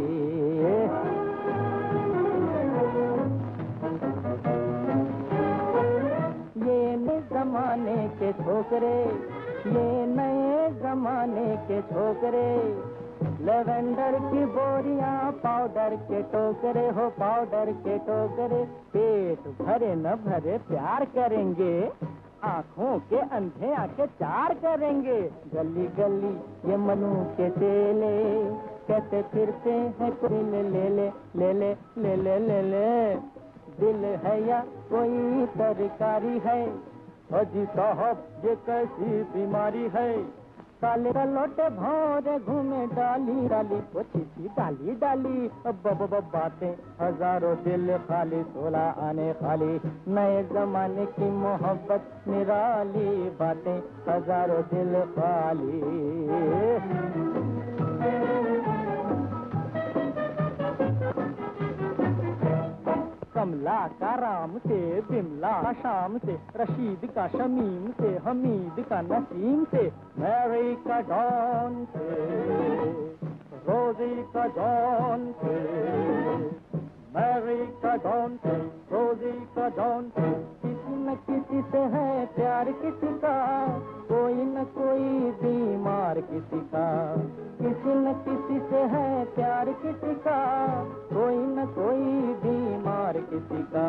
S3: ये नए जमाने के छोकरे, ये नए जमाने के छोकरे, लेवेंडर की बोरियां, पाउडर के टोकरे हो, पाउडर के टोकरे। पेट भरे न भरे प्यार करेंगे, आंखों के अंधे आके चार करेंगे। गली गली ये मनु के चेले, कहते फिरते हैं कोई ले ले ले ले ले ले ले ले ले। दिल है या कोई तरकारी है, अजी साहब ये कैसी बीमारी है। काले लोटे भौरे घूमे डाली डाली, पोछी सी डाली डाली। अब बातें हजारों दिल खाली, 16 आने खाली। नए जमाने की मोहब्बत निराली बातें, हजारों दिल खाली। कमला का राम से, बिमला का शाम से, रशीद का शमीम से, हमीद का नसीम से, मैरी का डॉन से, रोजी का जॉन से, मैरी का डॉन से, रोजी का जॉन से। किसी न किसी से है प्यार किसी का, कोई न कोई बीमार किसी का। किसी न किसी से है प्यार किसी का, कोई न कोई बीमार किसी का।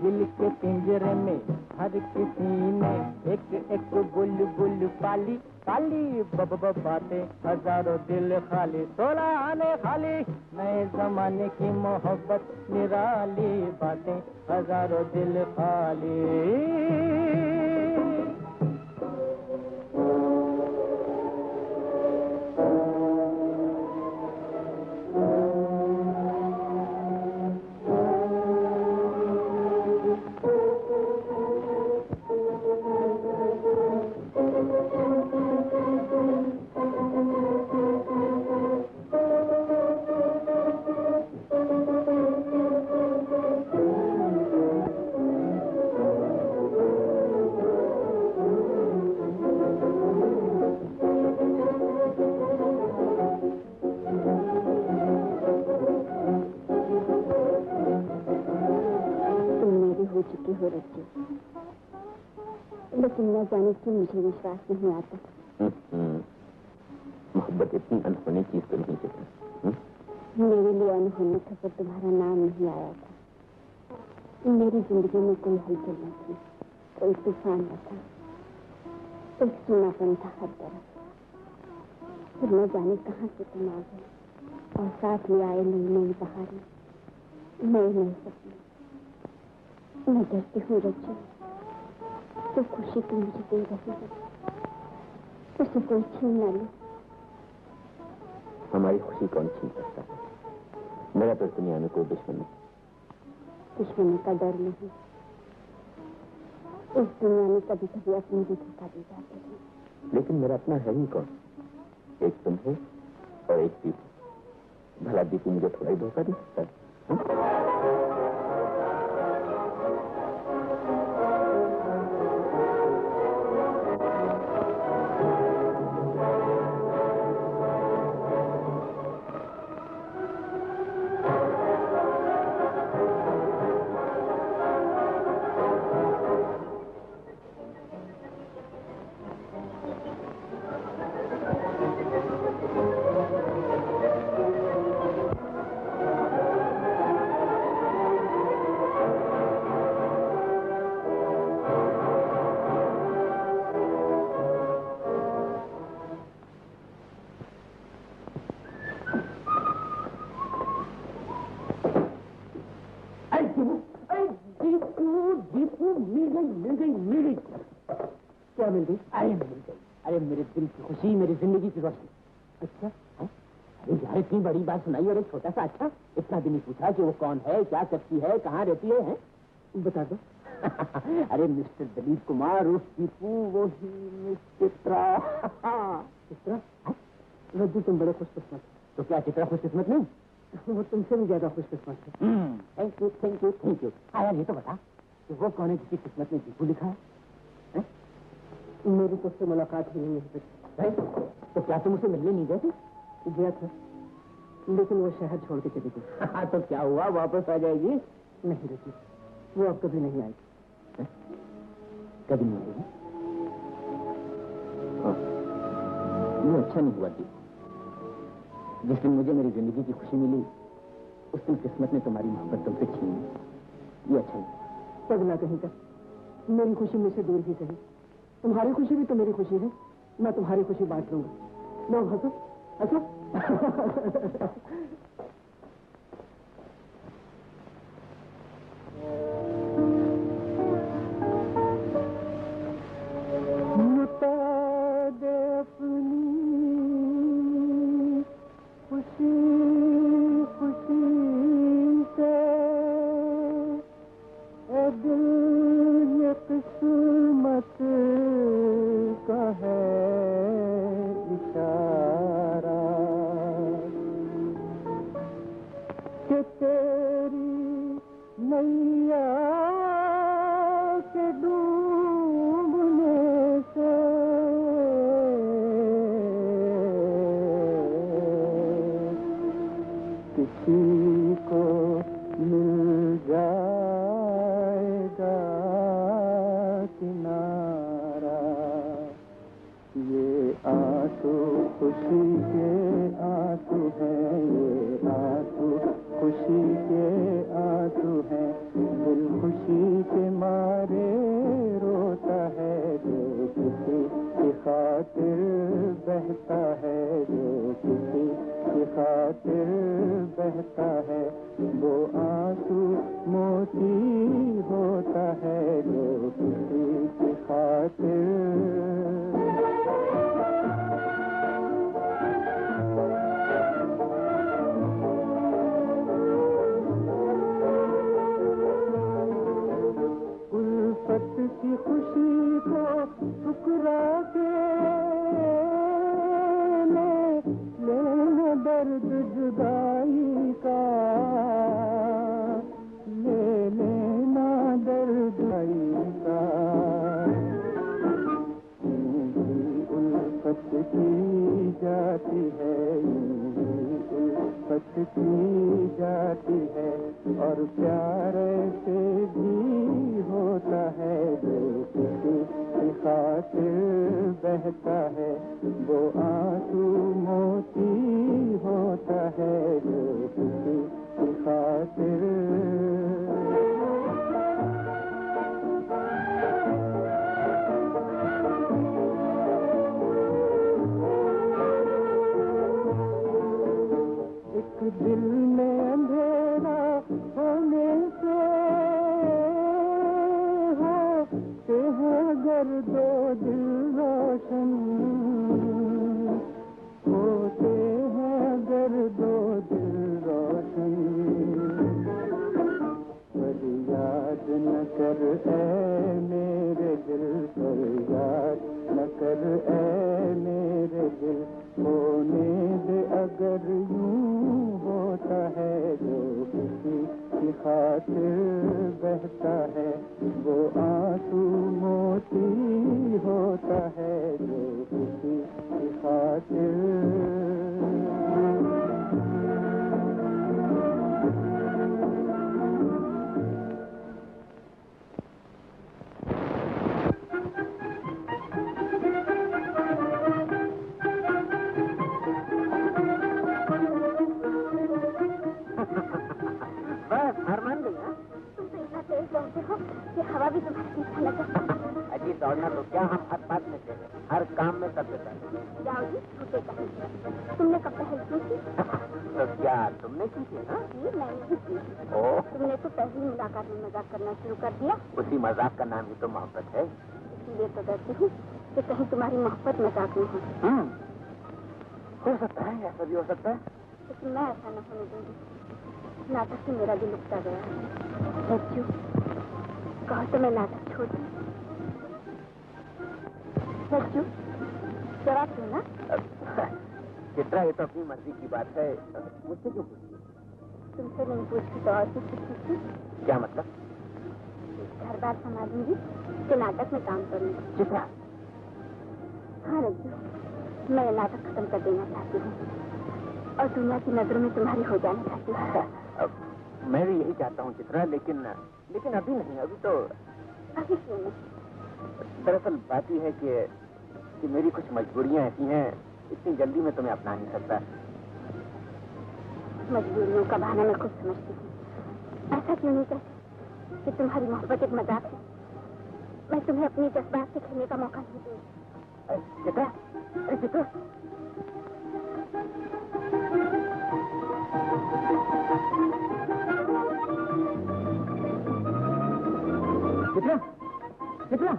S3: दिल के पिंजरे में हर किसी ने एक एक बुलबुल पाली पाली बातें हजारों दिल खाली 16 आने खाली नए जमाने की मोहब्बत निराली बातें हजारों दिल खाली
S2: लेकिन न जाने क्यों मुझे विश्वास नहीं आता।
S1: मोहब्बत इतनी अनहोनी चीज तो नहीं चित्रा।
S2: मेरे लिए अनहोनी था पर तुम्हारा नाम नहीं आया था। मेरी जिंदगी में कोई हलचल न थी, कोई तूफान न था, एक सूनापन था हर तरफ। फिर न जाने कहाँ से तुम आ गए और साथ में आए नई नई बहारें, नए नए सपने। मैं डरती हूँ रज्जू, जो खुशी तुम मुझे दे रही हो उसे कोई छीन न ले।
S1: हमारी खुशी कौन छीन सकता है? मेरा तो दुनिया में कोई दुश्मन नहीं।
S2: दुश्मनी का डर नहीं। इस दुनिया में कभी कभी अपनी भी धोखा दे जाते हैं।
S1: लेकिन मेरा अपना है ही कौन? एक तुम हो और एक दीपू। भला दीपू मुझे थोड़ा ही धोखा दे सकता है? क्या मिल गई? अरे मिल गई। अरे मेरे दिल की खुशी, मेरी जिंदगी की रोशनी। अच्छा है? अरे यार इतनी बड़ी बात सुनाई और एक छोटा सा अच्छा, इतना भी नहीं पूछा कि वो कौन है, क्या करती है, कहाँ रहती है? बता दो। अरे मिस्टर दिलीप कुमार उर्फ दीपू, वो ही मिस चित्रा। चित्रा? रज्जू तुम बड़े खुशकिस्मत। तो क्या चित्रा खुशकिस्मत नहीं? वो तुमसे भी ज्यादा खुशकिस्मत है। Thank you thank you thank you. यार ये तो बता कि वो कौन है जिसकी किस्मत में दीपू लिखा है? मेरी तो उससे मुलाकात हुई नहीं। तो क्या तुम उसे मिलने नहीं गए थे? गया था, लेकिन वो शहर छोड़ के चली गई। तो क्या हुआ, वापस आ जाएगी? नहीं रुकी, वो अब कभी नहीं आएगी। कभी नहीं आएगी? ये अच्छा नहीं हुआ दीपू। जिस दिन मुझे मेरी जिंदगी की खुशी मिली उस दिन किस्मत ने तुम्हारी मोहब्बत तुमसे छीन ली। ये अच्छा नहीं। पगला कहीं का, मेरी खुशी मुझसे दूर ही सही, तुम्हारी खुशी भी तो मेरी खुशी है। मैं तुम्हारी खुशी बांट लूंगा। लो हंसो हंसो।
S3: लुटा दे अपनी खुशी खुशी से, ए दिल ये किस्मत का है इशारा कि तेरी नैया के डूबने से किसी को मिल जाएगा किनारा। ये आंसू खुशी के आंसू हैं, ये आंसू खुशी के आंसू हैं, दिल खुशी के मारे खातिर बहता है, वो आंसू मोती होता है जो किसी की खातिर। उल्फत की खुशी को ठुकरा के लेना दर्द जुदाई का, ले लेना दर्द जुदाई का। उल्फत की जाती है, उल्फत की जाती है, और प्यार से भी होता है जो किसी की खातिर बहता है, वो आंसू मोती होता है जो किसी की खातिर। दिल में अंधेरा होने से होते हैं अगर दो दिल रोशन, होते हैं अगर दो दिल रोशन। फरियाद न कर ऐ मेरे दिल, फरियाद न कर ऐ मेरे दिल, होने दे अगर यूं होता है जो किसी की खातिर बहता है, वो आंसू मोती होता है जो किसी की खातिर।
S2: हवा भी तुम्हारे पीछे लगा।
S1: अजी दौड़ना तो क्या, हम हर बात में थे, हर काम में सबसे पहले।
S2: जाओ जी, झूठे कहेंगे। तुमने कब पहल की थी?
S1: तो क्या तुमने की थी? हाँ
S2: मैंने की थी। तुमने तो पहली मुलाकात में मजाक करना शुरू कर दिया।
S1: उसी मजाक का नाम ही तो मोहब्बत है।
S2: इसलिए तो डरती हूँ कि कहीं तुम्हारी मोहब्बत मजाक में हो।
S1: हो सकता है, ऐसा भी हो सकता है,
S2: लेकिन मैं ऐसा न होने दूंगी। नाटक से मेरा दिल उगता गया है। बच्चू, कहो तो मैं नाटक छोड़ दूं। बच्चू, जरा क्यों ना?
S1: चित्रा, ये तो अपनी मर्जी की बात है, मुझसे क्यों पूछती?
S2: तुमसे नहीं पूछती तो और किससे पूछती?
S1: क्या मतलब?
S2: घर बार संभालूंगी कि नाटक में काम करूंगी?
S1: चित्रा।
S2: हाँ रज्जू, मैं ये नाटक खत्म कर देना चाहती हूँ और दुनिया की नजरों में तुम्हारी हो जाना चाहती हूँ।
S1: मैं भी यही चाहता हूँ चित्रा, लेकिन अभी नहीं, अभी तो।
S2: अभी क्यों नहीं?
S1: दरअसल बात यह है कि मेरी कुछ मजबूरियां ऐसी हैं, इतनी जल्दी में तुम्हें अपना नहीं सकता।
S2: मजबूरियों का बहाना मैं खुद समझती थी। ऐसा क्यों नहीं कहती कि तुम्हारी मोहब्बत एक मजाक है? मैं तुम्हें अपनी जज्बात से खेलने का मौका नहीं दूंगी।
S1: चित्रा, अरे चित्रा, चित्रा, चित्रा,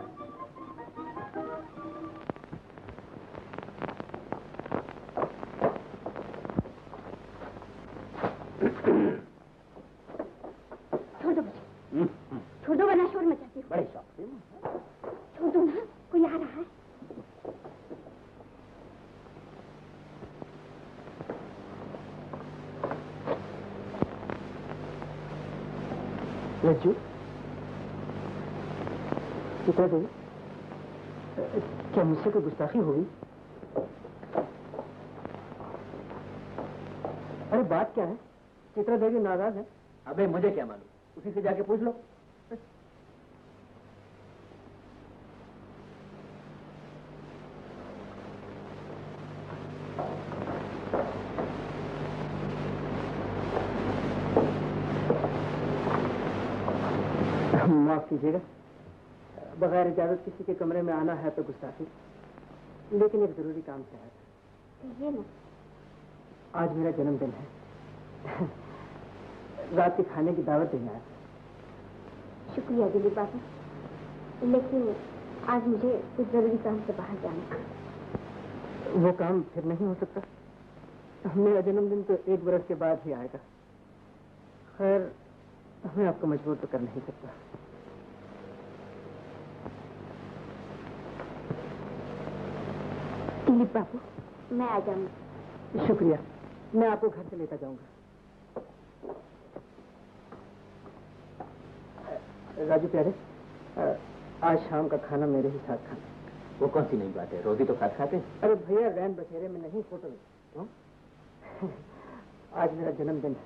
S2: छोड़ दो मुझे, छोड़ दो वरना शोर मचाती हूँ।
S1: बड़े शौक से।
S2: छोड़ दो ना, कोई आ रहा है।
S1: लज्जू, चित्रा देवी, क्या मुझसे कोई गुस्ताखी होगी? अरे बात क्या है? चित्रा देवी नाराज है। अबे मुझे क्या मालूम, उसी से जाके पूछ लो। माफ कीजिएगा, बगैर इजाजत किसी के कमरे में आना है तो गुस्ताखी, लेकिन एक जरूरी काम से है।
S2: ये ना,
S1: आज मेरा जन्मदिन है। रात के खाने की दावत देने आया।
S2: शुक्रिया दिलीप बाबू, लेकिन आज मुझे कुछ जरूरी काम से बाहर जाना है।
S1: वो काम फिर नहीं हो सकता? मेरा जन्मदिन तो 1 बरस के बाद ही आएगा। खैर, मैं आपको मजबूर तो कर नहीं सकता।
S2: दिलीप बाबू, मैं आ जाऊंगी।
S1: शुक्रिया, मैं आपको घर से लेकर जाऊंगा। राजू प्यारे, आज शाम का खाना मेरे ही साथ खाना।
S5: वो कौन सी नई बात है, रोटी तो साथ खाते हैं।
S1: अरे भैया, रैन बसेरे में नहीं, होटल में। आज मेरा जन्मदिन है।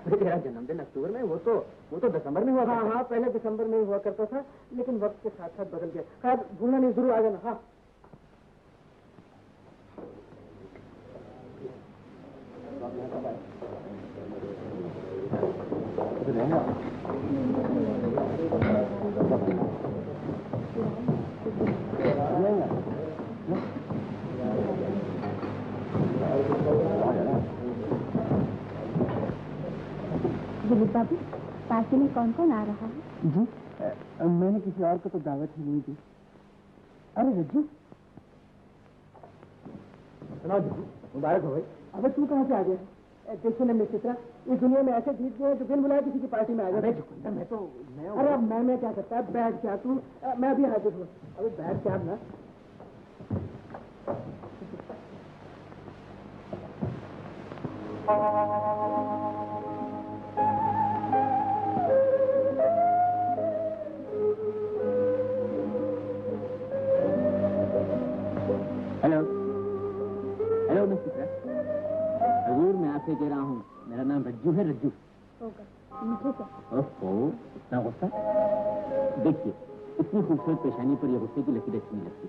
S5: अरे तेरा जन्मदिन अक्टूबर में, वो तो दिसंबर में हुआ।
S1: हाँ, पहले दिसंबर में ही हुआ करता था, लेकिन वक्त के साथ साथ बदल गया। खैर, भूलना नहीं, जरूर आ जाना। हाँ,
S2: दिलीप बाबू, पार्टी में कौन कौन आ रहा है?
S1: जी, मैंने किसी और को तो दावत ही नहीं दी। अरे रज्जू,
S5: सुनाओ जी, मुबारक हो भाई।
S1: अबे तू कहाँ से आ गया? देखो ना मिस चित्रा, इस दुनिया में ऐसे जीत गए जो बिन बुलाए किसी की पार्टी में आ गए। अरे अब मैं क्या करता है, बैठ क्या तू, मैं भी हाजिर हूँ। अबे बैठ क्या ना।
S5: हेलो हेलो मिस चित्रा, हजूर मैं आपसे कह रहा हूँ, मेरा नाम रज्जू है, रज्जू।
S2: होगा, मुझे क्या?
S5: ओहो, इतना गुस्सा? देखिए, इतनी खूबसूरत पेशानी पर ये गुस्से की लकीर अच्छी नहीं लगती।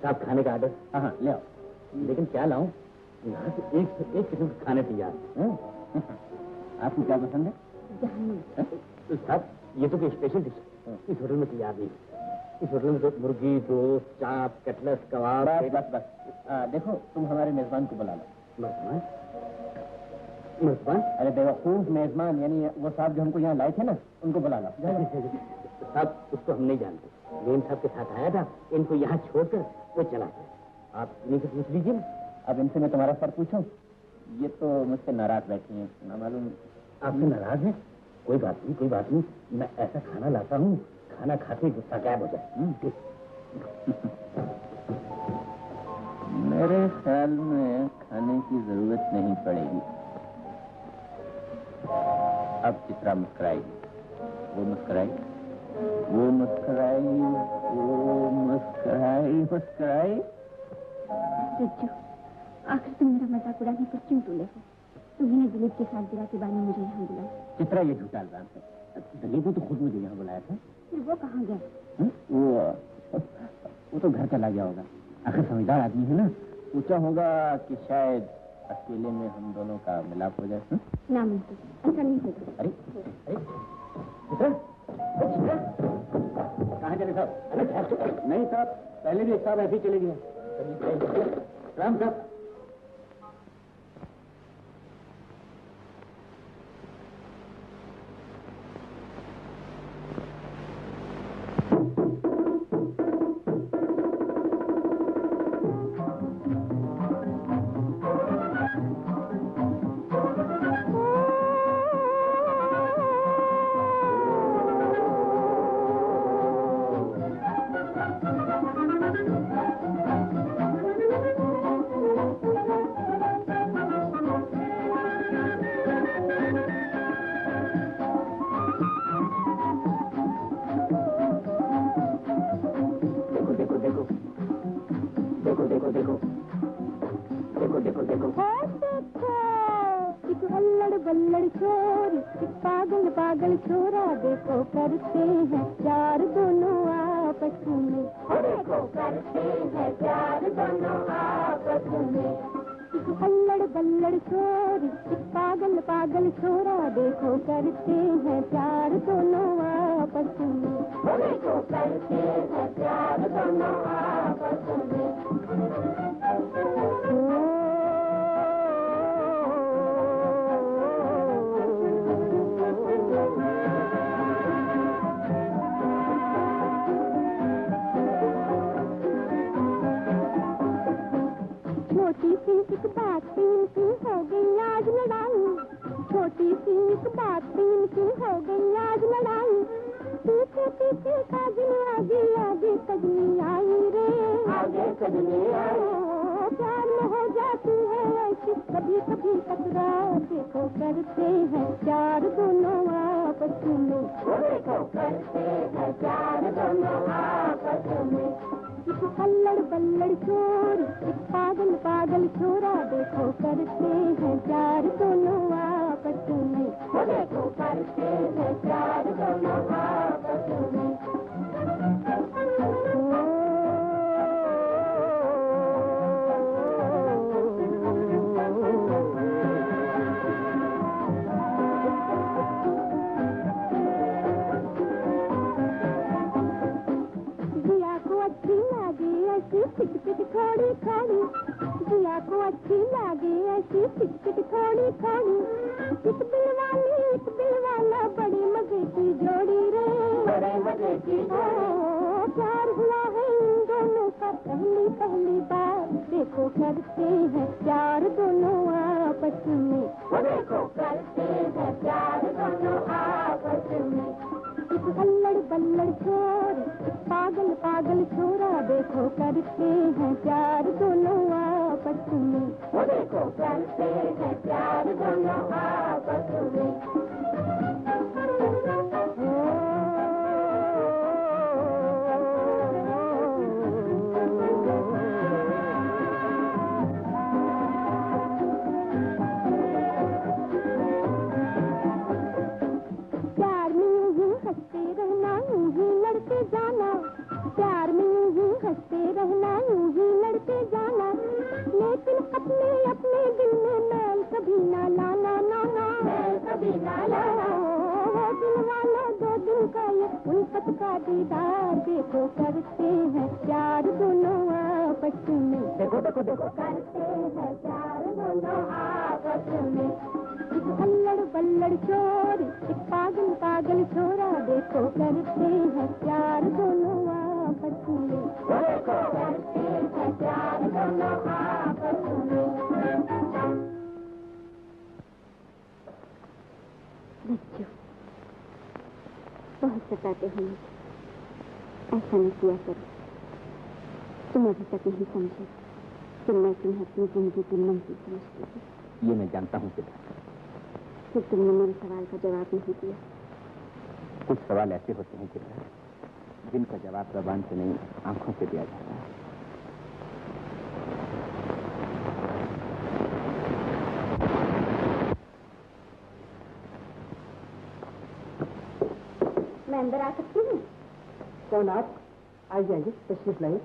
S5: साहब, खाने का आर्डर? हाँ, ले आओ। लेकिन क्या लाऊं? यहाँ से एक किस्म का खाने तैयार है। आपको क्या पसंद है? तो साहब, ये तो कोई स्पेशल डिश है, इस होटल में तैयार नहीं। इस होटल में तो मुर्गी, रोस्ट, चाप, कटलेट, कबाब। बस देखो, तुम हमारे मेजबान को बुला लो। मेजबान? मेजबान? अरे बेवकूफ, मेजबान यानी वो साहब जो हमको यहाँ लाए थे ना, उनको बुला लो। साहब, उसको हम नहीं जानते। मेम साहब के साथ आया था, इनको यहाँ छोड़कर वो चला गया। आप इन्हीं से पूछ लीजिए। अब इनसे मैं तुम्हारा सर पूछूं? ये तो मुझसे नाराज बैठी हैं, ना मालूम आपसे नाराज है। कोई बात नहीं, कोई बात नहीं, मैं ऐसा खाना लाता हूँ, खाना खाते गुस्सा गायब हो जाए। मेरे ख्याल में खाने की जरूरत नहीं पड़ेगी। अब चित्रा मुस्कुराएगी, वो मुस्कुराई, वो मुस्कुराई, वो मुस्कुराई, मुस्कुराई।
S2: रज्जू, आखिर तुम मेरा मजाक उड़ाने पर क्यों तुले हो? तुम्ही ने दिलीप के साथ गिरा के बाने मुझे यहाँ बुलाया।
S5: चित्रा, ये झूठा इल्जाम है। दिलीप ने तो खुद मुझे यहाँ बुलाया था।
S2: फिर वो कहाँ गया?
S5: वो तो घर चला गया होगा। आखिर समझदार आदमी है ना, सोचा होगा कि शायद अकेले में हम दोनों का मिलाप हो जाए।
S2: नामुमकिन, ऐसा नहीं होगा।
S5: अरे अरे चित्रा, कहाँ चले साहब? अरे नहीं साहब, पहले भी एक साहब ऐसे ही चले गए। राम साहब,
S2: पागल छोरा देखो करते हैं प्यार दोनों आपस में, देखो करते हैं प्यार दोनों आपस में। अल्लड़ बल्लड़ छोरी पागल पागल छोरा देखो करते हैं प्यार दोनों आपस में, देखो करते हैं प्यार दोनों आपस में। छोटी सी एक बात पे इनकी हो गई आज लड़ाई, छोटी सी एक बात पे इनकी हो गई आज लड़ाई, पीछे पीछे काजल आगे आगे कजली आई रे, आगे कजली आई। प्यार में हो जाती है ऐसी कभी कभी तकरार, देखो करते हैं प्यार दोनों आपस में, देखो करते हैं प्यार दोनों आपस में। एक अल्लड़ बल्लड़ चोर, एक पागल पागल छोरा, देखो करते हैं प्यार दोनों आपस में, देखो करते हैं प्यार दोनों आपस में। पिट पिट थोड़ी थोड़ी, जिया को अच्छी लागे ऐसी पिट पिट थोड़ी थोड़ी, एक दिल वाला बड़े मजे की जोड़ी रे, बड़े मजे की जोड़ी। प्यार हुआ है इन दोनों का पहली पहली बार, देखो करते हैं प्यार दोनों आपस में, देखो करते हैं प्यार दोनों आपस में। एक अल्लड़ बल्लड़ छोर, पागल पागल छोरा, देखो करते हैं प्यार दोनों आपस में, देखो करते हैं प्यार दोनों आपस में। प्यार में यूं ही हंसते रहना, यूं ही लड़ते जाना, प्यार में यूं ही हंसते रहना, यूं ही लड़ते जाना, लेकिन अपने अपने दिल में मैल कभी ना लाना, नाना मैल कभी ना लाना। वो दिल वाला दो दिन का ये उल्फत का दीदार, देखो करते हैं प्यार दोनों आपस में, देखो देखो देखो करते हैं प्यार दोनों आपस में। एक अल्लड़ बल्लड़ चोर, एक पागल पागल छोरा, देखो करते हैं प्यार दोनों आपस में, देखो करते हैं प्यार दोनों आपस में। बच्चों बहुत सताते हो मुझे, ऐसा नहीं किया करो। तुम अभी तक नहीं समझे कि मैं तुम्हें अपनी जिंदगी की मंजिल समझती थी।
S5: ये मैं जानता हूँ सिद्धार्थ।
S2: फिर तुमने मेरे सवाल का जवाब नहीं दिया।
S5: कुछ सवाल ऐसे होते हैं सिद्धार्थ जिनका जवाब जबान से नहीं आंखों से दिया जाता है।
S2: मैं अंदर आ सकती हूँ?
S1: कौन आप? आ जाइए, तशरीफ लाइए।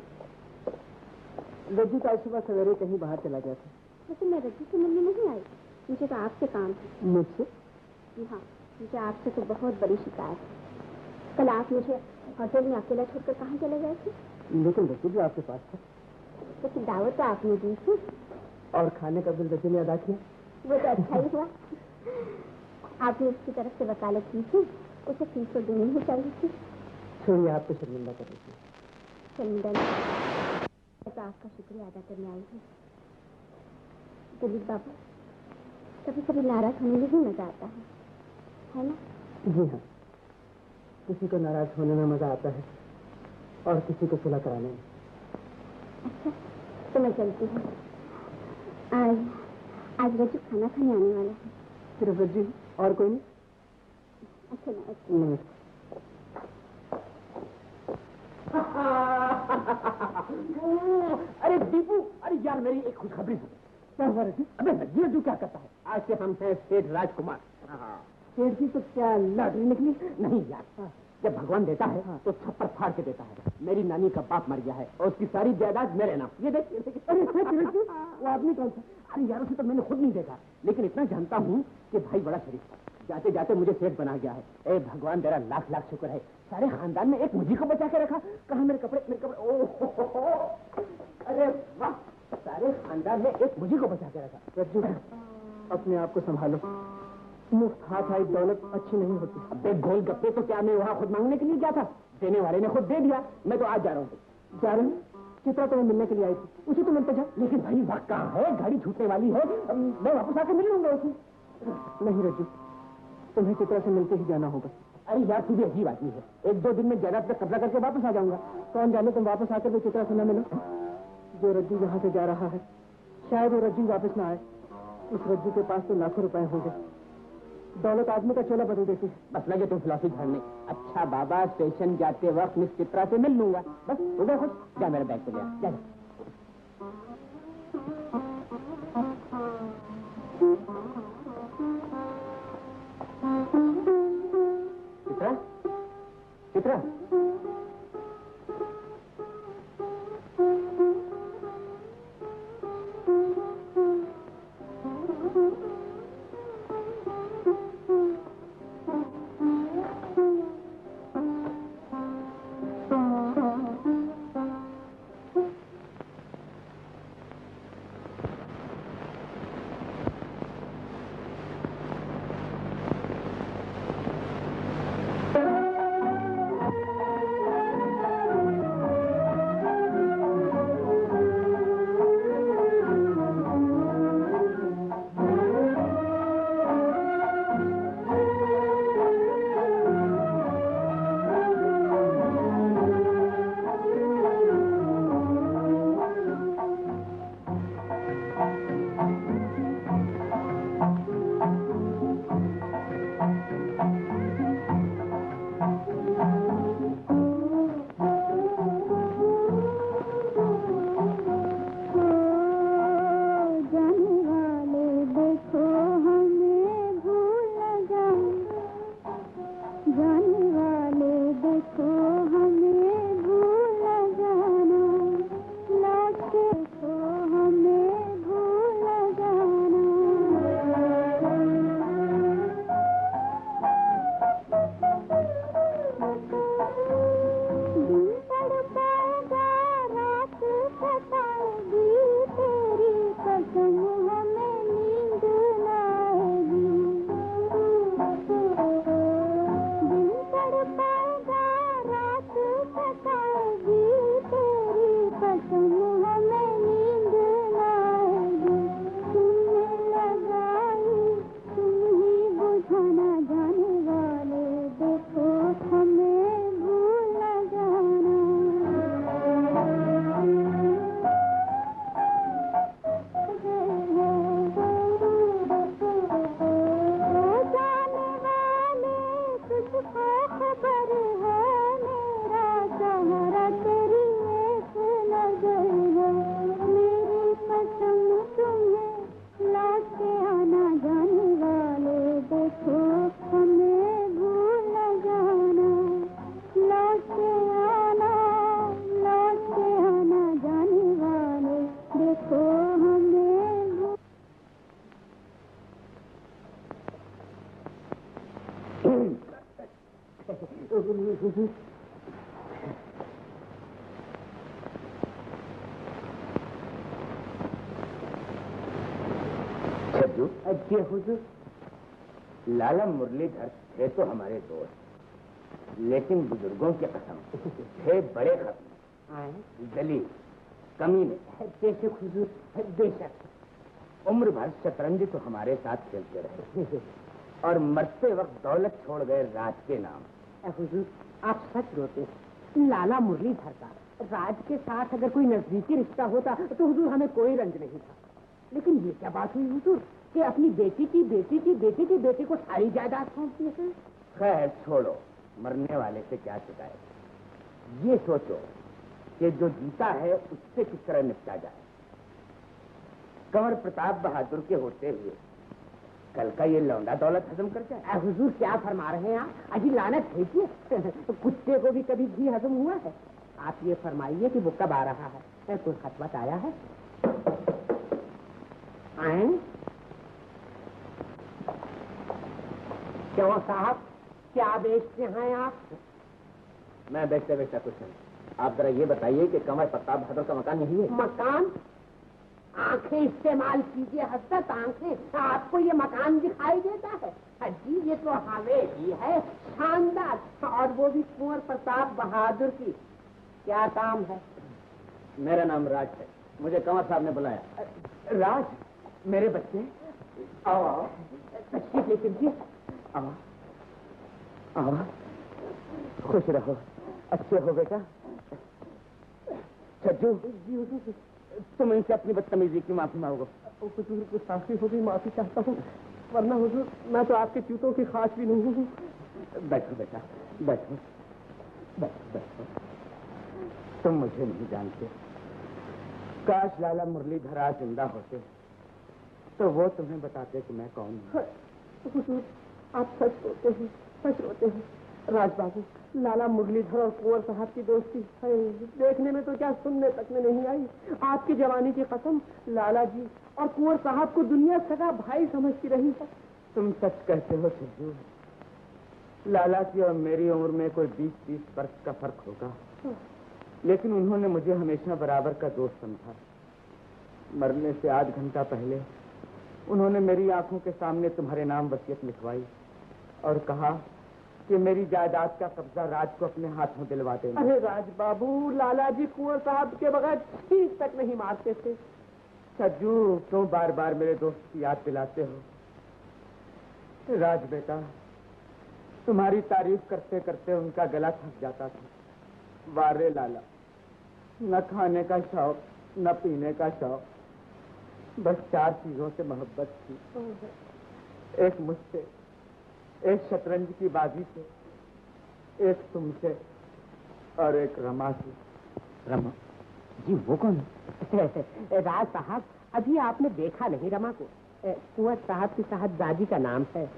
S1: रज्जू का सुबह सवेरे कहीं बाहर चला गया था।
S2: वैसे मैं रज्जू से मिलने नहीं आई, मुझे तो आपसे काम है।
S1: मुझसे?
S2: जी हाँ, मुझे आपसे तो बहुत बड़ी शिकायत है। कल आप मुझे होटल में अकेला छोड़कर कहाँ चले गए थे?
S1: लेकिन रज्जू भी आपके पास था।
S2: तो दावत तो आपने दी थी।
S1: और खाने का बिल रज्जू ने अदा किया।
S2: वो तो अच्छा ही हुआ। आपने उसकी तरफ से वकालत की थी, उसे फीस तो देनी ही चाहिए थी।
S1: छोड़िए, आपको शर्मिंदा कर रही थी।
S2: शर्मिंदा नहीं, तो आपका शुक्रिया अदा करने आई हूँ। दिलीप बाबू, कभी कभी नाराज होने में भी मजा आता है ना?
S1: जी हाँ, किसी को नाराज होने में मजा आता है और किसी को सुलह कराने में।
S2: अच्छा, तो मैं चलती हूँ। आज रज्जू खाना खाने आने वाला है।
S1: सिर्फ रज्जू और कोई नहीं?
S2: अच्छा ना,
S5: अरे दीपू, अरे यार मेरी एक खुशखबरी सुन।
S1: क्या हुआ रज्जू?
S5: अबे रज्जू क्या करता है? आज से हम हैं सेठ राजकुमार।
S1: सेठ की तो क्या लॉटरी निकली?
S5: नहीं यार, जब भगवान देता है तो छप्पर फाड़ के देता है। मेरी नानी का बाप मर गया है और उसकी सारी जायदाद मेरे नाम। ये देख, ये देख।
S1: अरे रज्जू, वो आदमी कौन सा?
S5: अरे यार उसे तो मैंने खुद नहीं देखा, लेकिन इतना जानता हूँ कि भाई बड़ा शरीफ है। जाते जाते मुझे सेठ बना गया है। ए भगवान तेरा लाख लाख शुक्र है। सारे खानदान में एक मुझे को बचा के रखा। कहाँ मेरे कपड़े? ओह, अरे वाह, सारे खानदान में एक मुझे को बचा के रखा।
S1: रज्जू, अपने आप को संभालो। मुफ्त हाथ आई दौलत अच्छी नहीं होती।
S5: अबे गोलगप्पे तो क्या मैं वहाँ खुद मांगने के लिए गया था? देने वाले ने खुद दे दिया। मैं तो आज जा रहा हूँ।
S1: जा रहे हैं? चित्रा तुम्हें मिलने के लिए आई थी, उसे तो मिलते जा। लेकिन भाई वक्त कहाँ है, गाड़ी छूटने वाली है, मैं वापस आकर मिल लूंगा उसे। नहीं रज्जू, तुम्हें चित्रा से मिलके ही जाना होगा। अरे यार तू भी अजीब आदमी है, 1-2 दिन में जायदाद पे कब्जा करके वापस आ जाऊंगा। कौन जाने तुम वापस आकर भी चित्रा से न मिलो। जो रज्जू यहाँ से जा रहा है, शायद वो रज्जू वापस ना आए। उस रज्जू के पास तो लाखों रुपए होंगे। दौलत आदमी का चोला बदल देती है। बस लगे तुम फिलॉसफी झाड़ने। अच्छा बाबा, स्टेशन जाते वक्त मिस चित्रा से मिल लूंगा। बस हो गया खुश। जा मेरे बैग को ले आ। चित्रा, चित्रा,
S5: लाला मुरलीधर थे तो हमारे दोस्त, लेकिन बुजुर्गों की कसम थे बड़े खत्म, दलील, कमीने। बेशक हुजूर, बेशक। उम्र भर शतरंज तो हमारे साथ खेलते रहे और मरते वक्त दौलत छोड़ गए राज के नाम।
S1: हुजूर आप सच रोते। लाला मुरलीधर का राज के साथ अगर कोई नजदीकी रिश्ता होता तो हुजूर हमें कोई रंज नहीं था। लेकिन ये क्या बात हुई हुजूर कि अपनी बेटी की बेटी की बेटी की बेटी को सारी जायदाद सौंप दी है?
S5: खैर छोड़ो, मरने वाले से क्या शिकायत। ये सोचो कि जो जीता है उससे किस तरह निपटा जाए। कंवर प्रताप बहादुर के होते हुए कल का ये लौंडा दौलत हजम कर जाए।
S1: हुजूर क्या फरमा रहे हैं आप? अजी लानत है कि कुत्ते को भी कभी घी हजम हुआ है? आप ये फरमाइए कि वो कब आ रहा है? कोई खत वत आया है? आए? क्यों साहब, क्या बेचते हैं आप?
S5: मैं बेचते कुछ नहीं। आप जरा ये बताइए कि कंवर प्रताप बहादुर का मकान यही है?
S1: मकान? आंखें इस्तेमाल कीजिए हजरत, आंखें। आपको ये मकान दिखाई देता है? अजी ये तो हवेली है शानदार, और वो भी कुंवर प्रताप बहादुर की। क्या काम है?
S5: मेरा नाम राज है, मुझे कंवर साहब ने बुलाया।
S1: राज, मेरे बच्चे, आओ आओ, तशरीफ ले कीजिए, आओ आओ, खुश रहो, अच्छे हो बेटा। छज्जू, तुम इनसे अपनी बदतमीजी की माफी मांगो। हुजूर, गुस्ताखी हो गई, माफी चाहता हूँ, वरना हुजूर मैं तो आपके जूतों की खास भी नहीं हूँ। बैठो बेटा, बैठो बैठो बैठो। तुम मुझे नहीं जानते, काश लाला मुरलीधर आज जिंदा होते तो वो तुम्हें बताते कि मैं कौन हूँ। हुजूर, आप सच रोते हैं, सच रोते हैं। राज बाबू, लाला मुरलीधर और कुंवर साहब की दोस्ती है, देखने में तो क्या सुनने तक में नहीं आई। आपकी जवानी की कसम, लाला जी और कुंवर साहब को दुनिया सगा भाई समझती रही है। तुम सच कहते हो छज्जू, लाला की और मेरी उम्र में कोई 20-30 वर्ष का फर्क होगा, लेकिन उन्होंने मुझे हमेशा बराबर का दोस्त समझा। मरने से आध घंटा पहले उन्होंने मेरी आंखों के सामने तुम्हारे नाम वसीयत लिखवाई और कहा कि मेरी जायदाद का कब्जा राज को अपने हाथों दिलवा देना। अरे राज बाबू, लाला जी कुंवर साहब के बगैर चीज तक नहीं मारते थे। छज्जू, क्यों बार बार मेरे दोस्त की याद दिलाते हो? राज बेटा, तुम्हारी तारीफ करते करते उनका गला थक जाता था। वारे लाला, न खाने का शौक, न पीने का शौक, बस 4 चीजों से मोहब्बत थी। एक मुझसे, एक शतरंज की बाजी से, एक तुमसे और एक रमा से।
S5: रमा जी, वो कौन है?
S1: राज साहब, अभी आपने देखा नहीं रमा को। कुंवर साहब की साहबजादी का नाम है।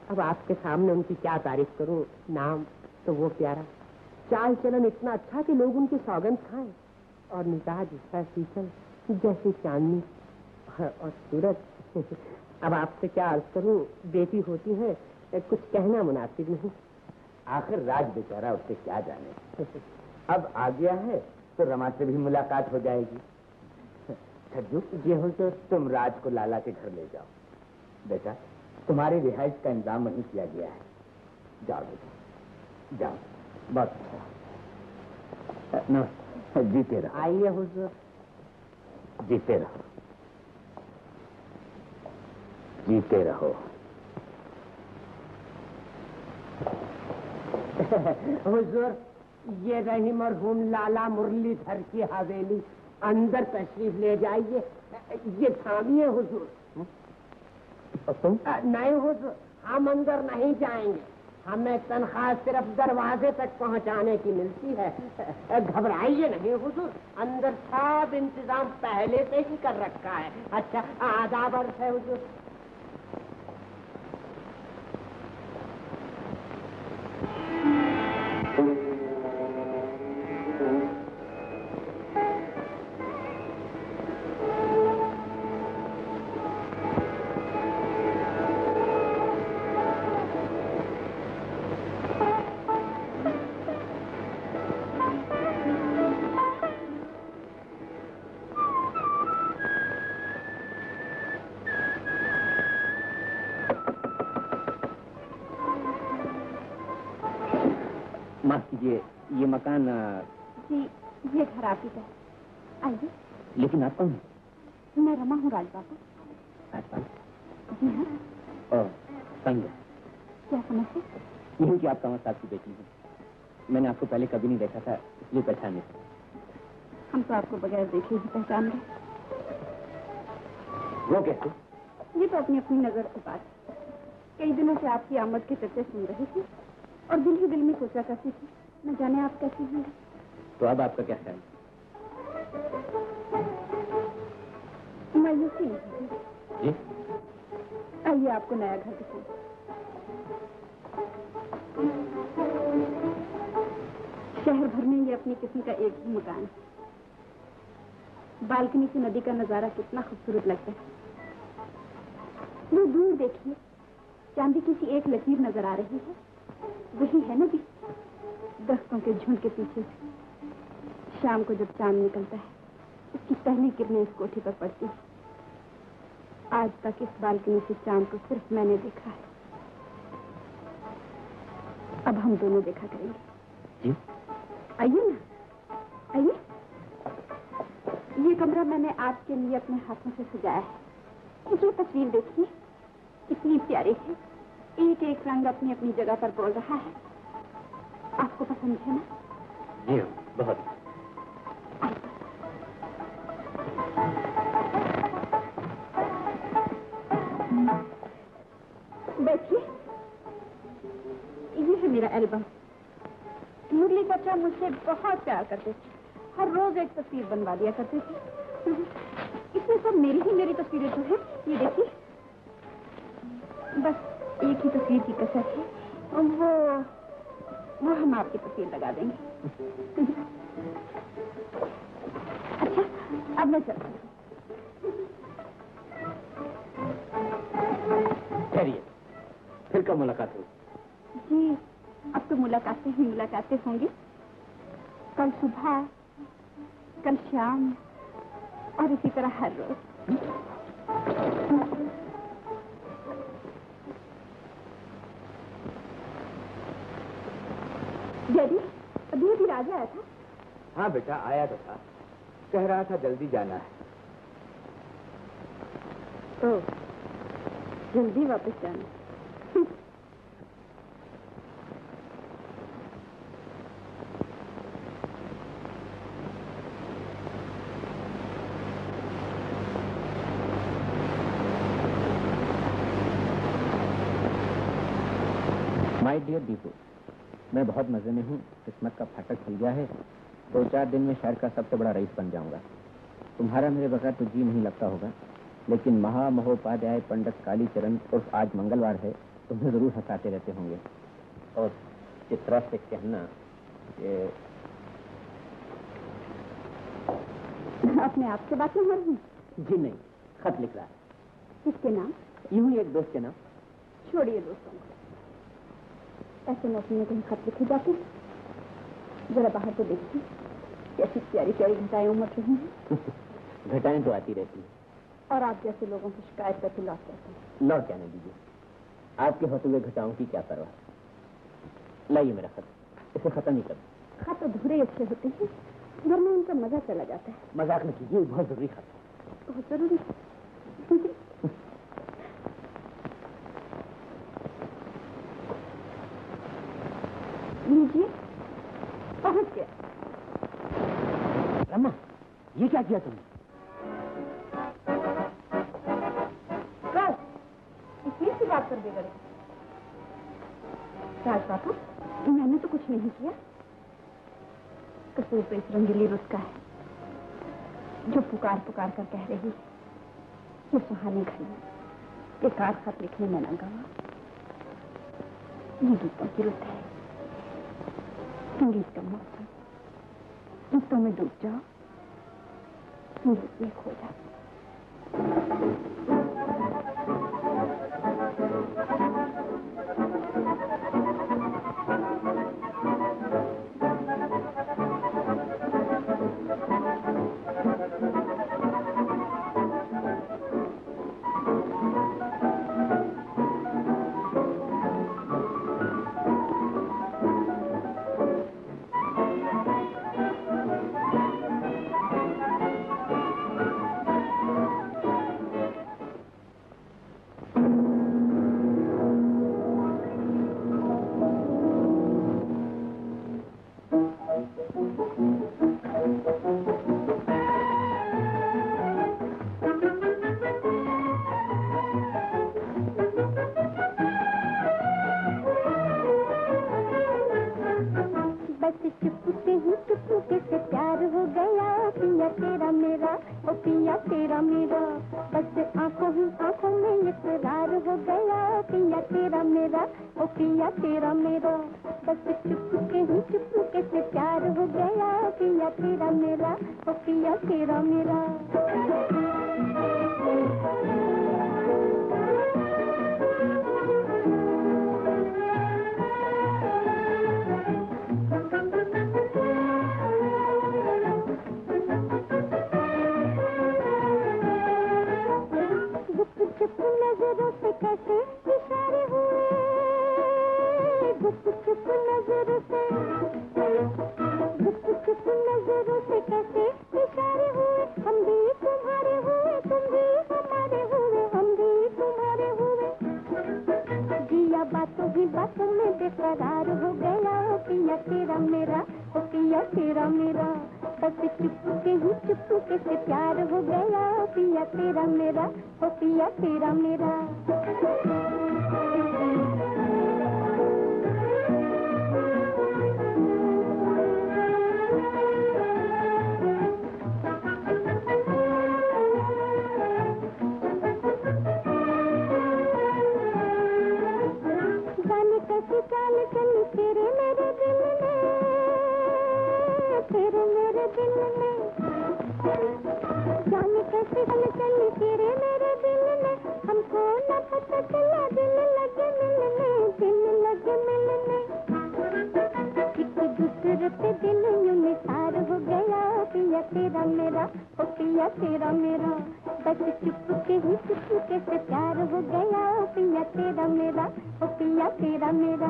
S1: अब आपके सामने उनकी क्या तारीफ करूं, नाम तो वो प्यारा, चाल चलन इतना अच्छा कि लोग उनकी सौगंध खाएं, और मिजाज इसका शीतल जैसे चांदनी और सूरज। अब आपसे क्या अर्ज करूं, बेटी होती है, कुछ कहना मुनासिब नहीं।
S5: आखिर राज बेचारा, उससे क्या जाने। अब आ गया है तो रमा से भी मुलाकात हो जाएगी। छज्जू, ये हो तो तुम राज को लाला के घर ले जाओ। बेटा, तुम्हारी रिहाइश का इंतजाम वहीं किया गया है। जाओ बेटा, जाओ। बहुत अच्छा। नमस्ते। जीते रहो।
S1: आइए हुजूर।
S5: जीते रहो, जीते रहो।
S1: हुजूर, ये रही मरहूम लाला मुरलीधर की हवेली, अंदर तशरीफ ले जाइए। ये थामिए हुजूर।
S5: तुम?
S1: नहीं हुजूर, हम अंदर नहीं जाएंगे, हमें तनख्वाह सिर्फ दरवाजे तक पहुंचाने की मिलती है। घबराइए नहीं हुजूर, अंदर सब इंतजाम पहले से ही कर रखा है। अच्छा, आदाब अर्ज है हुजूर।
S5: माफ कीजिए, ये मकान?
S2: जी, ये घर आप ही का है, आइए।
S5: लेकिन आप कौन?
S2: मैं रमा हूँ राज बाबू।
S5: राजपाल?
S2: जी हाँ।
S5: और संग?
S2: क्या समझते?
S5: यही कि आप कंवर साहब की बेटी हैं। मैंने आपको पहले कभी नहीं देखा था, इसलिए पहचान नहीं।
S2: हम तो आपको बगैर देखे ही पहचान गए।
S5: वो कैसे?
S2: ये तो अपनी अपनी नजर की बात है। कई दिनों से आपकी आमद के चर्चे सुन रही थी और दिल ही दिल में सोचा करती थी, न जाने आप कैसे होंगे।
S5: तो अब आपका क्या ख्याल?
S2: मायूसी नहीं।
S5: जी?
S2: आइए आपको नया घर दिखाऊं। शहर भर में ये अपनी किस्म का एक ही मकान है। बालकनी से नदी का नजारा कितना खूबसूरत लगता है। वो दूर देखिए, चांदी की सी एक लकीर नजर आ रही है, वही है नदी। दरख्तों के झुंड के पीछे शाम को जब चांद निकलता है, उसकी पहली किरणें इस कोठी पर पड़ती है। आज तक इस बालकनी से चांद को सिर्फ मैंने देखा है, अब हम दोनों देखा करेंगे।
S5: जी?
S2: आइए ना, आइए। ये कमरा मैंने आपके लिए अपने हाथों से सजाया है। ये तस्वीर देखिए, कितनी प्यारी है। एक एक रंग अपनी अपनी जगह पर बोल रहा है। आपको पसंद है ना?
S5: जी बहुत।
S2: बैठिए। ये है मेरा एल्बम। मुरली चाचा मुझसे बहुत प्यार करते थे। हर रोज एक तस्वीर बनवा दिया करते थे। इसमें सब मेरी तस्वीरें तो है। ये देखिए, बस एक ही तस्वीर की कसर है और वो हम आपकी तस्वीर लगा देंगे। अच्छा, अब मैं चलती हूँ।
S5: ठहरिए, फिर कब मुलाकात होगी?
S2: जी, अब तो मुलाकातें ही मुलाकातें होंगी। कल सुबह, कल शाम और इसी तरह हर रोज। डैडी, अभी अभी राजा आया था।
S1: हाँ बेटा, आया तो था। कह रहा था जल्दी जाना है।
S2: तो जल्दी वापस जाना।
S5: माय डियर दीपू, मैं बहुत मजे में हूँ। किस्मत का फाटक खुल गया है। 2-4 दिन में शहर का सबसे बड़ा रईस बन जाऊंगा। तुम्हारा मेरे बगैर तो जी नहीं लगता होगा, लेकिन महामहोपाध्याय पंडित कालीचरण उर्फ आज मंगलवार है, तुम्हें जरूर हंसाते रहते होंगे। और चित्रा से कहना कि
S2: अपने आप से बातें हो रही?
S5: जी नहीं, खत लिख रहा है।
S2: किसके नाम?
S5: यूं ही एक दोस्त के नाम।
S2: छोड़िए दोस्तों को। ऐसे मौसम में कहीं खत लिखे जाते? जरा बाहर तो देखिए, कैसी प्यारी प्यारी घटाएं उमड़ रही हैं।
S5: घटाएं तो आती रहती है।
S2: और आप जैसे लोगों की शिकायत करके लौट जाते हैं।
S5: लौट जाने दीजिए, आपके होते हुए घटाओं की क्या परवाह। लाइए मेरा खत, इसे खत्म ही कर।
S2: खत अधूरे अच्छे होते हैं, वरना उनका मजा चला जाता है।
S5: मजाक न कीजिए, बहुत जरूरी खत है।
S2: बहुत जरूरी। लीजिए, पहुंच गया।
S5: रमा, ये क्या किया तुमने?
S2: राज, इतनी सी बात कर बिगड़े। राज पापा, मैंने तो कुछ नहीं किया। कसूर तो इस रंगीली रुस का है, जो पुकार पुकार कर कह रही है ये सुहानी घड़ी में बेकार खत लिखने में न गवा। ये गीतों की रुत है, संगीत का मौसम। गीतों में डूब जाओ, संगीत में खो जाओ। ही बातों में बेकरार हो गया ओ पिया तेरा मेरा, ओ पिया तेरा मेरा, बस चुपके से प्यार हो गया ओ पिया तेरा मेरा, ओ पिया तेरा मेरा। कैसी चाल चली तेरे मेरे दिल में, तेरे मेरे दिल में, जाने कैसी चाल चली तेरे मेरे दिल में, हमको न पता चला दिल लगे मिलने, दिल लगे मिलने, एक दूसरे पे दिल यूं निसार हो गया ओ पिया तेरा मेरा, ओ पिया तेरा मेरा, बस चुपके से प्यार हो गया ओ पिया तेरा मेरा, ओ पिया तेरा मेरा,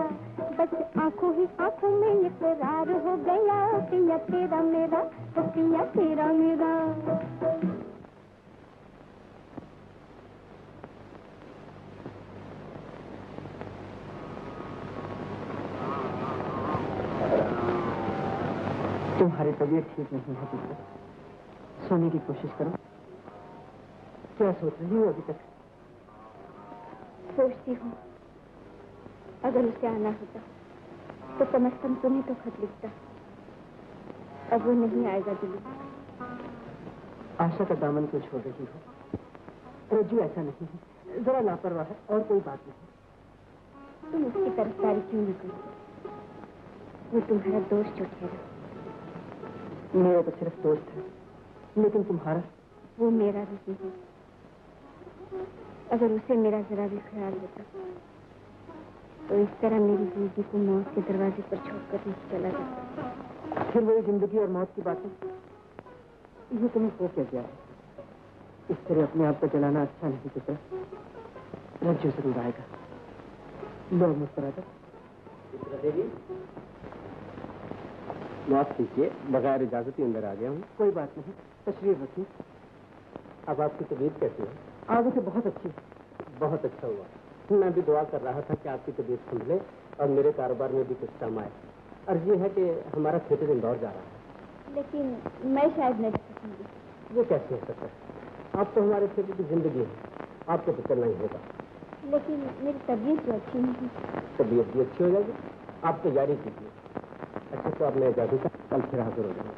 S2: बस आंखों में इकरार हो गया ओ पिया तेरा मेरा, ओ पिया तेरा मेरा।
S1: तुम्हारी तबीयत ठीक नहीं है पुत्र, सोने की कोशिश करो। क्या सोच रही हो अभी तक?
S2: सोचती हूँ अगर उसे आना होता तो कम से कम तुम्हें तो खत लिखता। अब वो नहीं आएगा दिल्ली।
S1: आशा का दामन क्यों छोड़ रही हो? रज्जू ऐसा नहीं है, जरा लापरवाह है और कोई बात नहीं।
S2: तुम उसकी तरफदारी क्यों नहीं करती? वो तुम्हारा दोस्त जो ठहरा।
S1: मेरा तो सिर्फ दोस्त है, लेकिन तुम्हारा?
S2: वो मेरा भी है। अगर उसे मेरा जरा भी ख्याल होता तो इस तरह मेरी जिंदगी को मौत के दरवाजे पर छोड़कर नहीं चला जाता।
S1: फिर वही जिंदगी और मौत की बातें, ये तुम्हें हो क्या गया है? इस तरह अपने आप को जलाना अच्छा नहीं चित्रा। रज्जू जरूर आएगा। लो मुस्कुरा कर।
S5: चित्रा देवी, माफ कीजिए, बगैर इजाजत ही अंदर आ गया हूँ।
S1: कोई बात नहीं, तशरीफ रखिए।
S5: अब आपकी तबीयत कैसी है?
S1: आगे से बहुत अच्छी।
S5: बहुत अच्छा हुआ। मैं भी दुआ कर रहा था कि आपकी तबीयत संभले और मेरे कारोबार में भी कुछ काम आए। अर्ज ये है कि हमारा थिएटर इंदौर जा रहा है।
S2: लेकिन मैं शायद नहीं सकूंगी।
S5: ये कैसे हो सकता है? आप तो हमारे थिएटर की जिंदगी है, आपको तो चलना ही होगा।
S2: लेकिन मेरी तबीयत तो अच्छी नहीं।
S5: तबीयत भी अच्छी हो जाएगी, आप तैयारी कीजिए। अच्छा तो अब मैं इजाजत का कल फिर हाजिर हो जाऊंगा।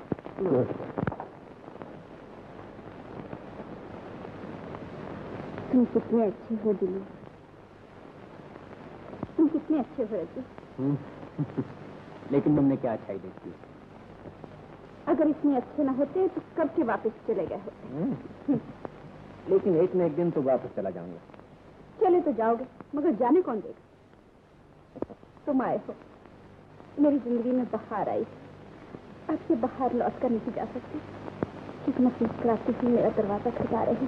S2: तुम कितने अच्छे हो दिल्ली, तुम कितने अच्छे हो रहे।
S5: लेकिन तुमने क्या अच्छाई देखी?
S2: अगर इतने अच्छे ना होते तो कब के वापस चले गए होते।
S5: लेकिन एक न एक दिन तो वापस चला जाऊंगा।
S2: चले तो जाओगे, मगर जाने कौन देगा? तुम आए हो, मेरी जिंदगी में बहार आई। अब ये बहार लौट कर नहीं जा सकती। किस्मत मुस्कुराती हुई मेरा दरवाजा खटका रही।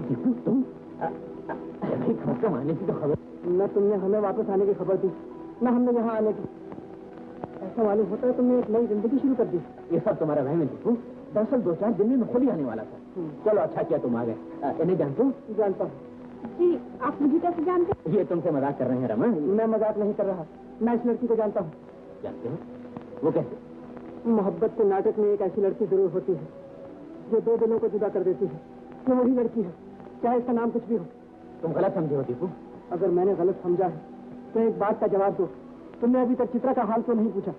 S5: दीपू तुम भाई खत्म आने की तो खबर
S1: न तुमने हमें वापस आने की खबर दी, न हमने यहाँ आने की। ऐसा मालूम होता है तुमने एक नई जिंदगी शुरू कर दी।
S5: ये सब तुम्हारा वहम है दीपू। दरअसल 2-4 दिन में मैं खुद ही आने वाला था। चलो अच्छा किया तुम आ गए। इन्हें जानते हो?
S1: जानता हूँ।
S2: जी, आप मुझे कैसे जानते?
S5: ये तुमसे मजाक कर रहे हैं रमा?
S1: मैं मजाक नहीं कर रहा, मैं इस लड़की को जानता हूँ।
S5: जानते हो? वो कैसे?
S1: मोहब्बत के नाटक में एक ऐसी लड़की जरूर होती है जो दो दिलों को जुदा कर देती है। ये वही लड़की है, चाहे इसका नाम कुछ भी हो।
S5: तुम गलत समझे हो दीपू।
S1: अगर मैंने गलत समझा है तो एक बात का जवाब दो, तुमने अभी तक चित्रा का हाल क्यों नहीं पूछा?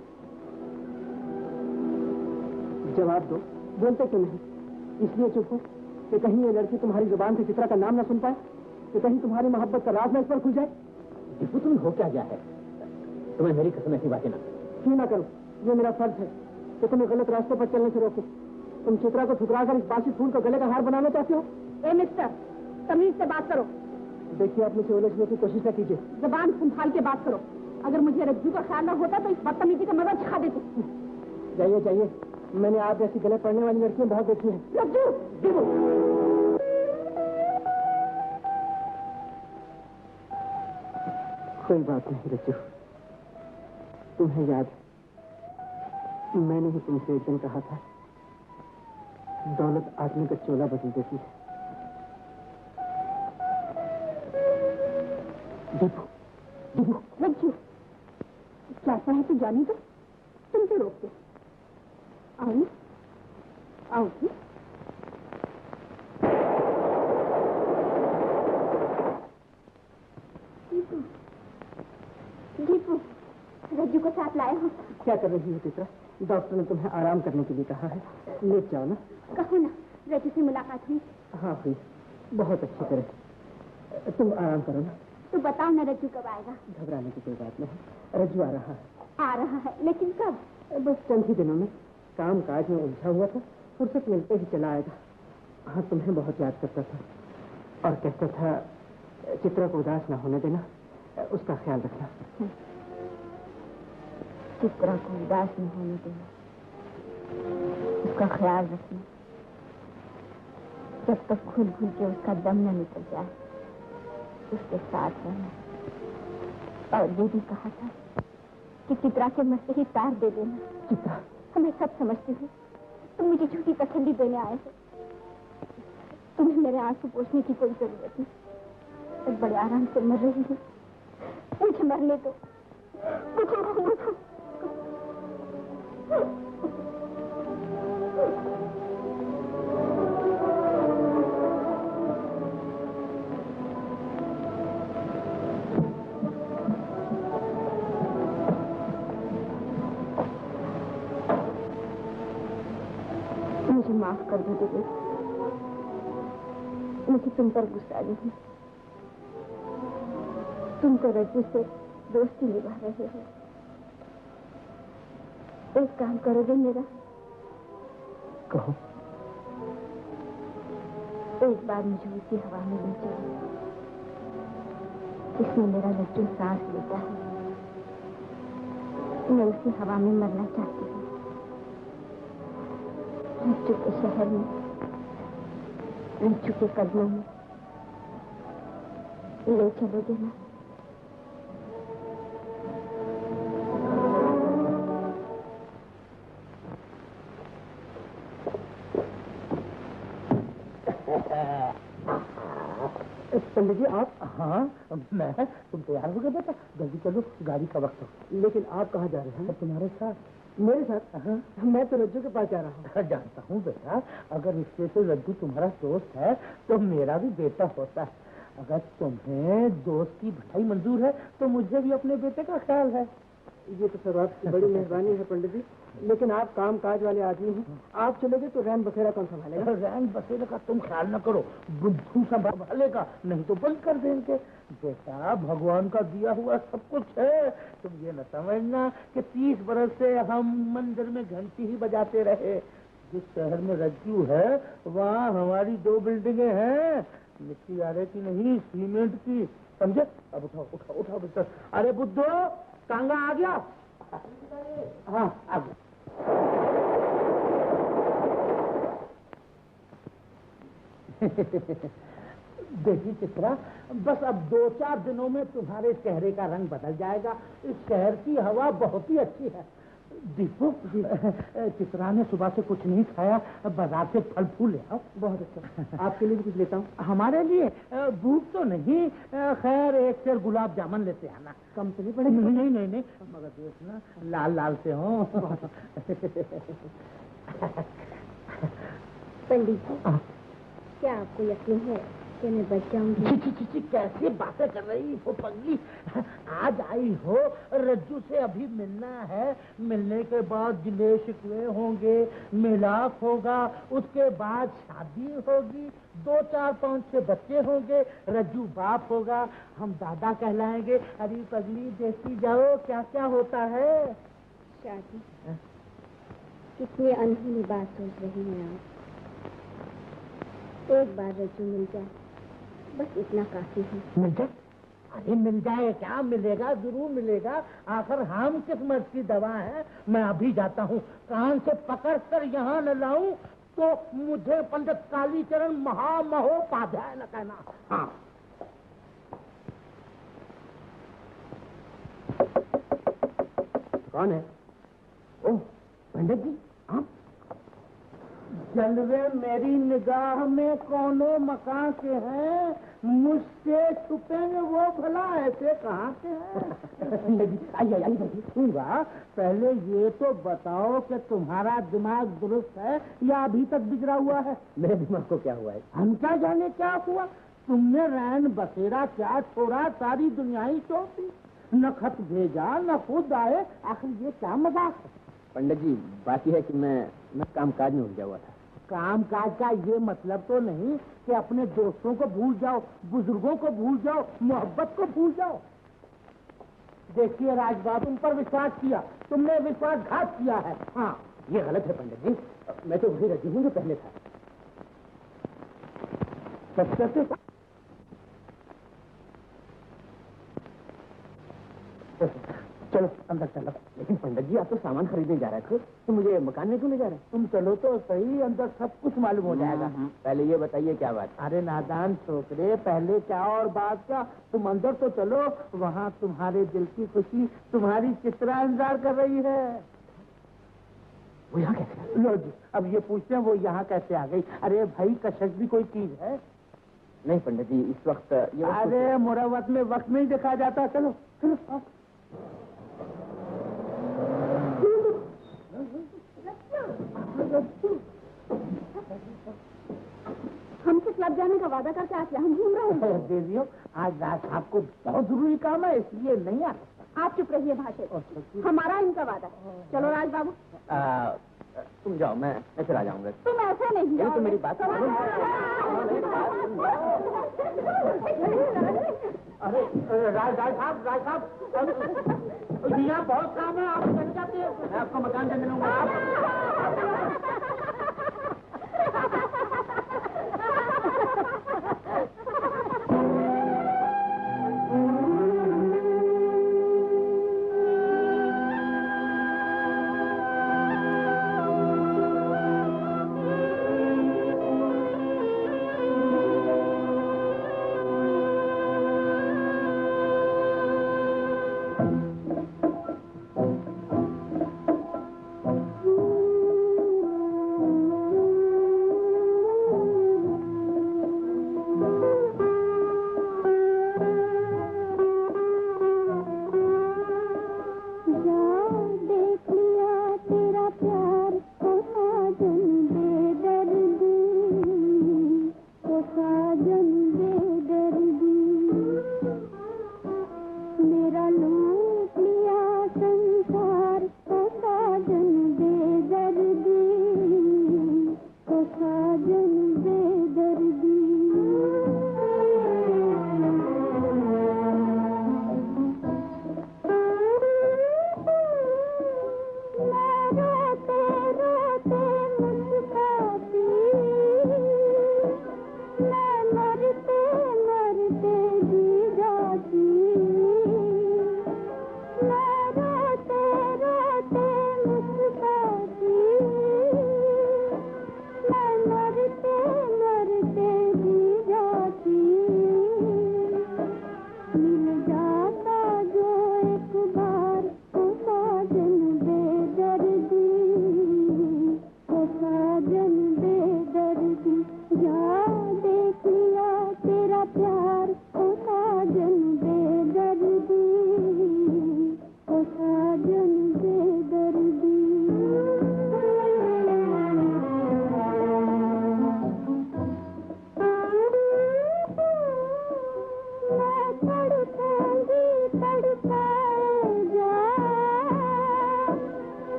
S1: जवाब दो, बोलते क्यों नहीं? इसलिए चुप हो कि कहीं ये लड़की तुम्हारी जुबान से चित्रा का नाम न सुन पाए, कि कहीं तुम्हारी मोहब्बत का राज न इस पर खुल जाए।
S5: दीपू तुम्हें हो क्या गया है? तुम्हें मेरी कसम ऐसी बातें ना
S1: क्यों ना करो, ये मेरा फर्ज है कि तुम्हें गलत रास्तों पर चलने से रोको। तुम चित्रा को ठुकराकर इस बासी फूल को गले का हार बनाना चाहते हो?
S2: ए मिस्टर, तमीज से बात करो।
S1: देखिए, आप मुझे उलझने की कोशिश न कीजिए।
S2: जबान संभाल के बात करो। अगर मुझे रज्जू का ख्याल न होता तो इस बदतमीजी का मजा छिखा देती।
S1: जाइए जाइए, मैंने आप जैसी गले पड़ने वाली लड़कियां बहुत देखी हैं।
S2: रज्जू,
S1: कोई बात नहीं रज्जू, तुम्हें याद है मैंने ही तुमसे एक दिन कहा था, दौलत आदमी का चोला बदल देती है। दीपू, दीपू,
S2: रज्जू, कैसा है तो जाने दो, तुम तो रोकते। आओ ना, आओ जी। दीपू, दीपू, रज्जू को साथ लाए हो?
S1: क्या कर रही हो चित्रा? डॉक्टर ने तुम्हें आराम करने के लिए कहा है, लेट जाओ ना।
S2: कहो ना, रज्जू से मुलाकात हुई?
S1: हाँ हुई, बहुत अच्छी तरह। तुम आराम करो ना।
S2: तो बताओ ना, रज्जू कब आएगा?
S1: घबराने की कोई बात नहीं, रज्जू आ रहा है।
S2: आ रहा है, लेकिन कब?
S1: बस चंद ही दिनों में। काम काज में उलझा हुआ था, फुर्सत मिलते ही चला आएगा। हाँ, तुम्हें बहुत याद करता था और कहता था चित्रा को उदास न होने देना, उसका ख्याल रखना।
S2: चित्रा को उदास न होने देना, उसका ख्याल रखना। जब तक खुद भूल के उसका दम न निकल जाए, उसके साथ रहना। और ये भी कहा था कि चित्रा के मरते ही तार दे देना।
S1: चित्रा,
S2: मैं सब समझती हूँ, तुम मुझे झूठी तसल्ली देने आए हो। तुम्हें मेरे आंसू पोंछने की कोई जरूरत नहीं। एक बड़े आराम से मर रही हूँ, मुझे मरने दो, मुझे मरने दो। मुझे माफ कर दो दीदी, मुझे तुम पर गुस्सा नहीं। तुम तो रज्जू से दोस्ती निभा रहे हो। एक काम करोगे मेरा?
S1: कहो।
S2: एक बार मुझे उसी हवा में ले चलो जिसमें मेरा रज्जू सांस लेता है। मैं उसी हवा में मरना चाहती हूँ, रज्जू के शहर में, रज्जू के कदमों में। ले चलोगे ना?
S1: पंडित जी आप?
S4: हाँ, मैं। तुम तैयार हो गए बेटा? जल्दी चलो, गाड़ी का वक्त हो।
S1: लेकिन आप कहाँ जा रहे हैं?
S4: तुम्हारे साथ।
S1: मेरे साथ?
S4: हाँ।
S1: मैं तो रज्जू के पास जा रहा हूँ।
S4: जानता हूँ बेटा, अगर रिश्ते से रज्जू तुम्हारा दोस्त है तो मेरा भी बेटा होता है। अगर तुम्हें दोस्त की भलाई मंजूर है तो मुझे भी अपने बेटे का ख्याल है।
S1: ये तो सब आपकी बड़ी मेहरबानी है पंडित जी, लेकिन आप काम काज वाले आदमी हैं। आप चलोगे तो रैन बसेरा कौन संभालेगा?
S4: रैन बसेरे का तुम ख्याल न करो, बुद्धू संभालेगा, नहीं तो बंद कर देंगे। बेटा, भगवान का दिया हुआ सब कुछ है। तुम ये न समझना कि 30 बरस से हम मंदिर में घंटी ही बजाते रहे। जिस शहर में रज्जू है वहाँ हमारी 2 बिल्डिंगें हैं, मिट्टी आरे की नहीं, सीमेंट की, समझे? अब उठाओ उठाओ उठाओ बेटा। अरे बुद्धू, टांगा आ गया? हाँ, आ गया। देखिए चित्रा, बस अब 2-4 दिनों में तुम्हारे चेहरे का रंग बदल जाएगा। इस शहर की हवा बहुत ही अच्छी है। दीपू, चित्रा ने सुबह से कुछ नहीं खाया, बाजार से फल फूल ले आओ।
S1: बहुत अच्छा, आपके लिए भी कुछ लेता हूँ।
S4: हमारे लिए भूख तो नहीं, खैर 1 सेर गुलाब जामुन लेते आना।
S1: कम तो नहीं पड़ेगी?
S4: नहीं नहीं नहीं, मगर देखना लाल लाल से हो।
S2: पंडित जी, क्या आपको यकीन है कि मैं बच जाऊंगी?
S4: ची, कैसे बातें कर रही हो पगली? आज आई हो, रज्जू से अभी मिलना है, मिलने के बाद गिले शिकवे होंगे, मिलाप होगा, उसके बाद शादी होगी, 2, 4, 5, 6 बच्चे होंगे, रज्जू बाप होगा, हम दादा कहलाएंगे। अरे पगली देखती जाओ क्या क्या होता है।
S2: शादी? कितनी अनहोनी बात सोच रही हैं आप। एक बार रज्जू मिल जाए, बस इतना काफी है।
S4: मिल जाए? अरे मिल जाए क्या, मिलेगा, जरूर मिलेगा। आखिर हम किस मर्ज की दवा है। मैं अभी जाता हूँ, कान से पकड़ कर यहाँ न लाऊं तो मुझे पंडित कालीचरण महामहोपाध्याय न कहना। हाँ।
S1: कौन है? ओह, पंडित जी आप?
S4: जलवे मेरी निगाह में कौनो मकान के हैं, मुझसे छुपेंगे वो भला ऐसे कहाँ के हैं? आइए वाह, पहले ये तो बताओ कि तुम्हारा दिमाग दुरुस्त है या अभी तक बिगड़ा हुआ है?
S1: मेरे दिमाग को क्या हुआ है?
S4: हम क्या जाने क्या हुआ। तुमने रैन बसेरा क्या छोड़ा, सारी दुनिया ही छोड़ी। न खत भेजा न खुद आए, आखिर ये क्या मजाक है?
S1: पंडित जी, बात यह है कि मैं कामकाज में उलझा हुआ था।
S4: कामकाज का ये मतलब तो नहीं कि अपने दोस्तों को भूल जाओ, बुजुर्गों को भूल जाओ, मोहब्बत को भूल जाओ। देखिए राजबाबू, तुम पर विश्वास किया, तुमने विश्वासघात किया है। हाँ,
S1: ये गलत है पंडित जी, मैं तो वही रजी हूँ जो पहले था।
S4: सच चलो अंदर चलो।
S1: लेकिन पंडित जी, आप तो सामान खरीदने जा रहे थे, तो मुझे मकान में क्यों ले जा रहे हैं?
S4: तुम चलो तो सही, अंदर सब कुछ मालूम हो जाएगा।
S1: पहले ये बताइए क्या बात?
S4: अरे नादान छोकरे, पहले क्या और बात क्या, तुम अंदर तो चलो, वहाँ तुम्हारे दिल की खुशी तुम्हारी चित्रा इंतजार कर रही है।
S1: वो यहाँ कैसे?
S4: लो जी, अब ये पूछते हैं वो यहाँ कैसे आ गई? अरे भाई, कशक भी कोई चीज है?
S1: नहीं पंडित जी, इस वक्त ये
S4: अरे मुरवत में वक्त नहीं देखा जाता। चलो चलो आओ।
S2: हमसे क्लब जाने का वादा करके आज यहाँ घूम रहे हैं।
S4: देवियों, आज रात आपको बहुत जरूरी काम है, इसलिए नहीं आ सकता।
S2: आप चुप रहिए भाषे, हमारा इनका वादा। चलो राज बाबू,
S1: तुम जाओ, मैं फिर आ जाऊंगा।
S2: तुम ऐसे नहीं
S1: ये तो मेरी बात सुनो।
S4: अरे राज साहब, यहाँ बहुत काम है, आप चल जाते हैं।
S1: मैं आपको मकान दे मिलूंगा।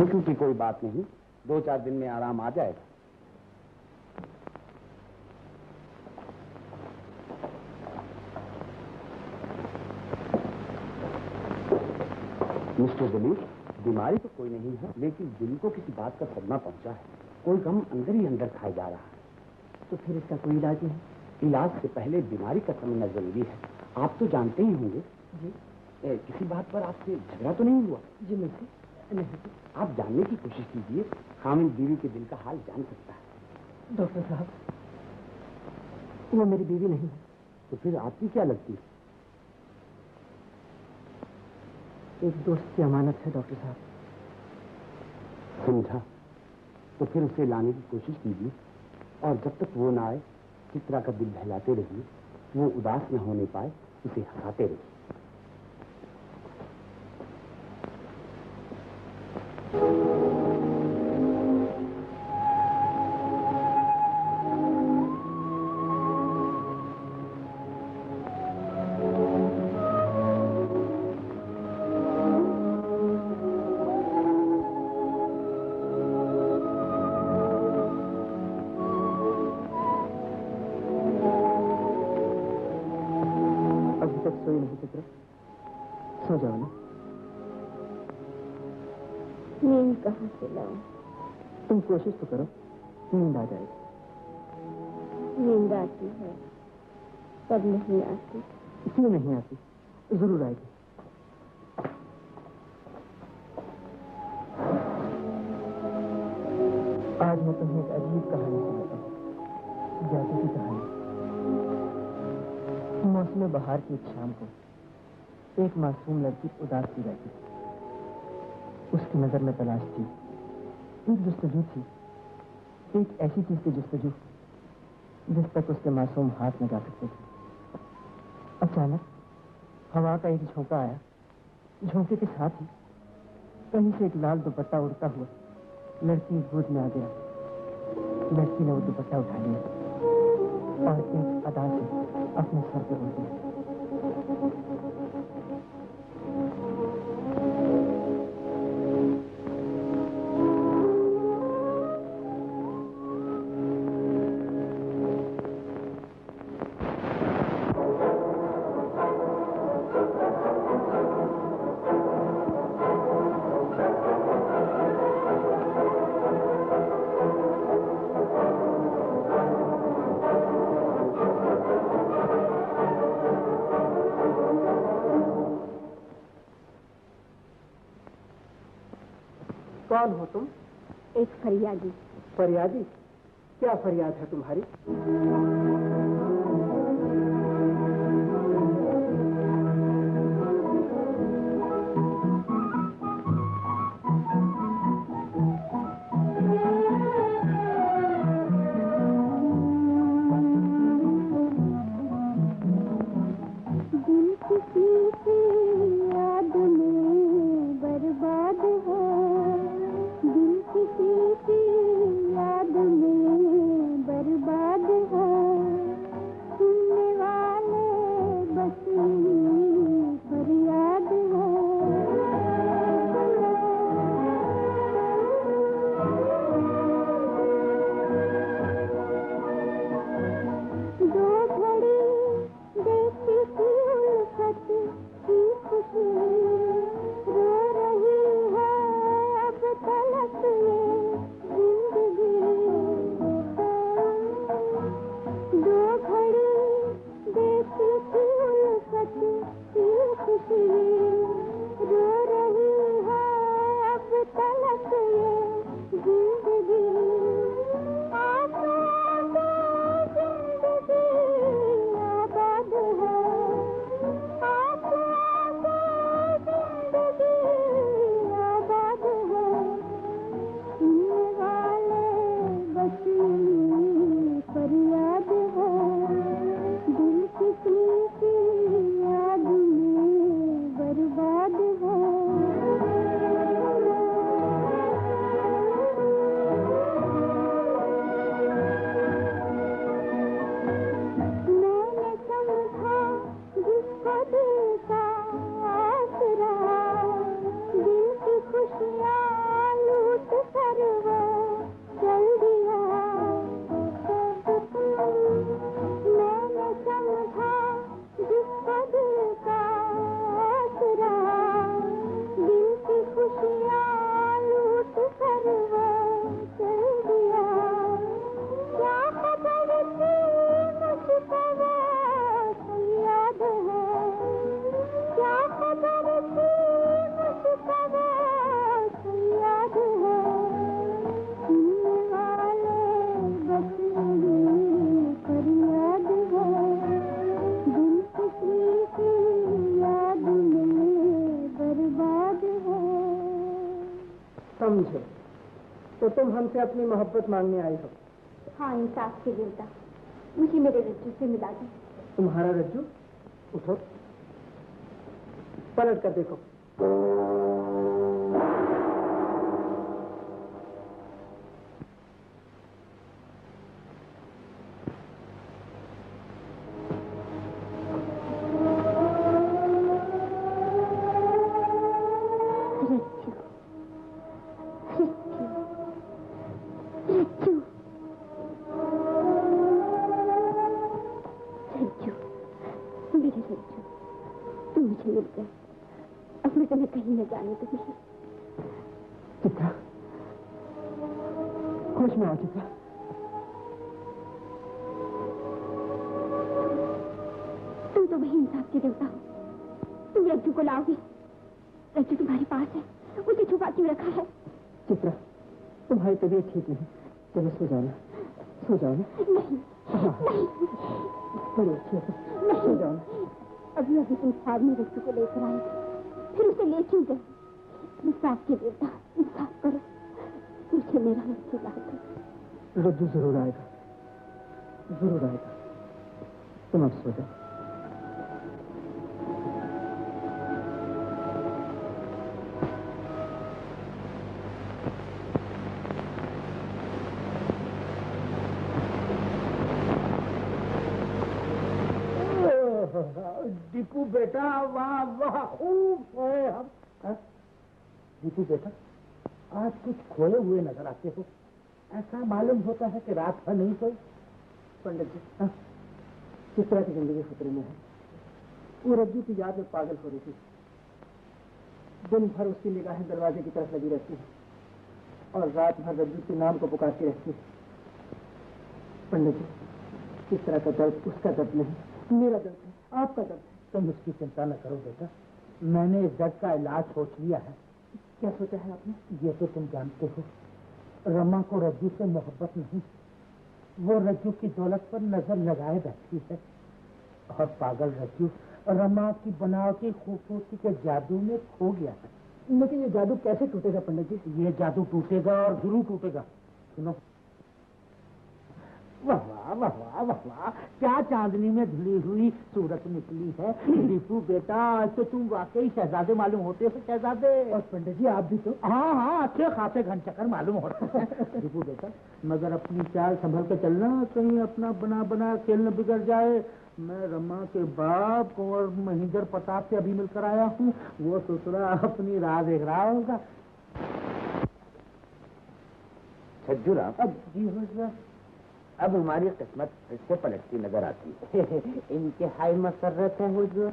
S6: फिक्र की कोई बात नहीं, 2-4 दिन में आराम आ जाएगा। मिस्टर दिलीप, बीमारी तो कोई नहीं है, लेकिन दिल को किसी बात का सदमा पहुंचा है। कोई गम अंदर ही अंदर खाए जा रहा है।
S1: तो फिर इसका कोई इलाज नहीं?
S6: इलाज से पहले बीमारी का समझना जरूरी है। आप तो जानते ही होंगे।
S1: जी।
S6: किसी बात पर आपसे झगड़ा तो नहीं हुआ?
S1: जी मुझसे नहीं।
S6: आप जानने की कोशिश कीजिए, खामिद बीवी के दिल का हाल जान सकता है।
S1: डॉक्टर साहब, वो मेरी बीवी नहीं है।
S6: तो फिर आपकी क्या लगती है?
S1: एक दोस्त की अमानत है डॉक्टर साहब।
S6: समझा। तो फिर उसे लाने की कोशिश कीजिए, और जब तक वो ना आए चित्रा का दिल बहलाते रहिए। वो उदास न होने पाए, उसे हंसाते रहिए।
S1: सोई नहीं चित्रा? सो जाओ ना।
S2: नींद कहाँ से लाऊं?
S1: तुम कोशिश तो करो, नींद आ जाएगी।
S2: नींद आती है, कब नहीं आती।
S1: क्यों नहीं आती? जरूर आएगी। आज मैं तुम्हें एक अजीब कहानी सुनाता हूँ, जादू की कहानी। मौसम बहार की एक शाम को एक मासूम लड़की उदास सी रहती थी। उसकी नजर में तलाश थी, एक जुस्तजू थी, एक ऐसी चीज की जुस्तजू जिस तक उसके मासूम हाथ में जा सकते थे। अचानक हवा का एक झोंका आया। झोंके के साथ ही कहीं से एक लाल दुपट्टा उड़ता हुआ लड़की गोद में आ गया। लड़की ने वो दुपट्टा उठा लिया और एक अदा से अपने सर पर उड़ दिया। कौन हो तुम?
S2: एक फरियादी।
S1: फरियादी? क्या फरियाद है तुम्हारी?
S2: दिल किसी की याद में बर्बाद है।
S1: समझे तो तुम हमसे अपनी मोहब्बत मांगने आई हो।
S2: हाँ, इंसाफ के देवता, मुझे मेरे रज्जू से मिला दो।
S1: तुम्हारा रज्जू? उठो, पलट कर देखो।
S2: अब मैं तुम्हें कहीं न जाने दूंगी।
S1: चित्रा, होश में आओ चित्रा।
S2: तुम तो वही इंसाफ के देवता हो। तुम रज्जू को लाओगे। रज्जू तुम्हारे पास है, उसे छुपा क्यों रखा है?
S1: चित्रा, तुम्हारी तबीयत ठीक नहीं, चलो सो जाओ ना, सो जाओ ना।
S2: नहीं, नहीं,
S1: बड़ी अच्छी है, सो जाओ ना।
S2: अभी अभी तुम ख्वाब में रज्जू को लेकर आए, फिर उसे ले क्यों गए? इंसाफ के देवता, इंसाफ करो, मुझे मेरा रज्जू ला दो।
S1: रज्जू जरूर आएगा, जरूर आएगा। तुम अब सो जाओ।
S4: दीपू बेटा, वाह वाह, खूब सोए हम। दीपू बेटा, आज कुछ खोए हुए नजर आते हो। ऐसा मालूम होता है कि रात भर नहीं सोई।
S1: पंडित जी, चित्रा की जिंदगी खतरे में है। वो रज्जू की याद में पागल हो रही थी। दिन भर उसकी निगाहें दरवाजे की तरफ लगी रहती है और रात भर रज्जू के नाम को पुकारती रहती है। पंडित जी, चित्रा का दर्द उसका दर्द नहीं, मेरा दर्द है, आपका दर्द है।
S4: तुम उसकी चिंता न करो बेटा, मैंने इस दर्द का इलाज सोच लिया है।
S1: क्या सोचा है आपने?
S4: ये तो तुम जानते हो, रमा को रज्जू से मोहब्बत नहीं, वो रज्जू की दौलत पर नजर लगाए बैठी है। और पागल रज्जू रमा की बनावटी खूबसूरती के जादू में खो गया है।
S1: लेकिन ये जादू कैसे टूटेगा पंडित जी?
S4: ये जादू टूटेगा और जरूर टूटेगा। सुनो, वाह वाह वाह वाह वाह वाह, क्या चांदनी में धुली हुई सूरत निकली है। दीपू बेटा, आज तो तुम वाकई शहजादे मालूम होते हो, शहजादे।
S1: और पंडित जी आप भी तो।
S4: हाँ हाँ, अच्छे खासे घनचक्कर मालूम हो रहे हैं। दीपू बेटा, मगर अपनी चाल संभल के चलना, कहीं अपना बना बना खेल न बिगड़ जाए। मैं रमा के बाप और महेंद्र प्रताप से अभी मिलकर आया हूँ, वो ससुरा अपनी राह देख रहा होगा।
S5: छज्जू राम,
S1: अब जी हो सर,
S5: अब हमारी किस्मत फिर से पलटती नजर आती है।
S1: इनके हाई मसरत है हुजूर।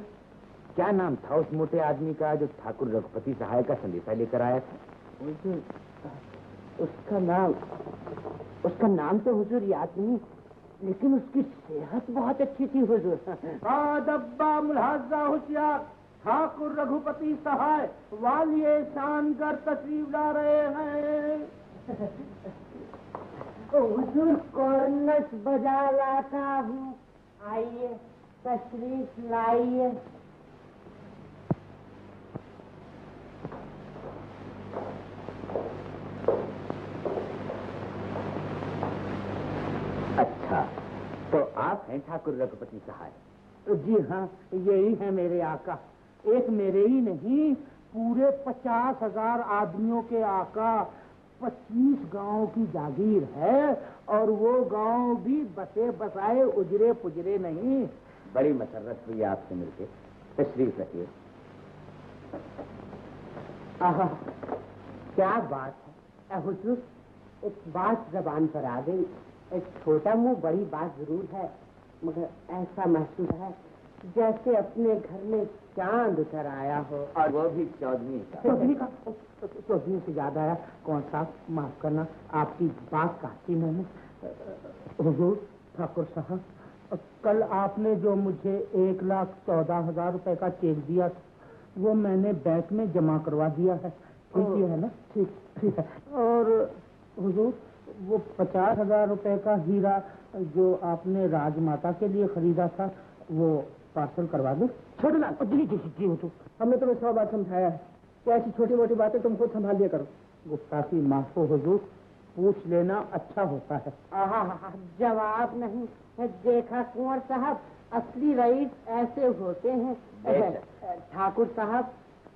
S5: क्या नाम था उस मोटे आदमी का जो ठाकुर रघुपति सहाय का संदेशा लेकर आया था?
S1: हुजूर, उसका नाम तो हुजूर याद नहीं, लेकिन उसकी सेहत बहुत अच्छी थी हुजूर।
S4: दब्बा मुलाजा होशियार, ठाकुर रघुपति सहाय वालिए शान कर तशरीफ ला रहे हैं।
S1: हुजूर, कॉर्नस बजा लाता हूँ, आइए तशरीफ लाइए।
S5: अच्छा, तो आप हैं ठाकुर रघुपति सहाय?
S4: जी हाँ, यही है मेरे आका। एक मेरे ही नहीं, पूरे 50,000 आदमियों के आका। 25 गांव की जागीर है और वो गांव भी बसे बसाए उजरे पुजरे नहीं।
S5: बड़ी मसरत हुई आपसे मिलके। तशरीफ रखिए।
S1: आहा, क्या बात है हुजूर, एक बात जबान पर आ गई। एक छोटा मुंह बड़ी बात जरूर है, मगर ऐसा महसूस है जैसे अपने घर में चांद उतर आया हो,
S5: और वो भी चौधरी का।
S4: चौधरी से याद आया, कौन सा, माफ करना, आपकी बात काटी मैंने। हुजूर ठाकुर साहब, कल आपने जो मुझे 1,14,000 रुपए का चेक दिया, वो मैंने बैंक में जमा करवा दिया है। ठीक है ना? ठीक है। और हुजूर, वो 50,000 रुपए का हीरा जो आपने राजमाता के लिए खरीदा था, वो पार्सल करवा दो।
S1: छोड़ना जी जी जी। हुजूर, हमने तुम्हें 100 बार समझाया है कि ऐसी छोटी मोटी बातें तुम खुद संभाल लिया करो।
S4: गुस्ताखी माफो हुजूर, पूछ लेना अच्छा होता है।
S7: जवाब नहीं। देखा कुंवर साहब, असली रईस ऐसे होते हैं। ठाकुर साहब,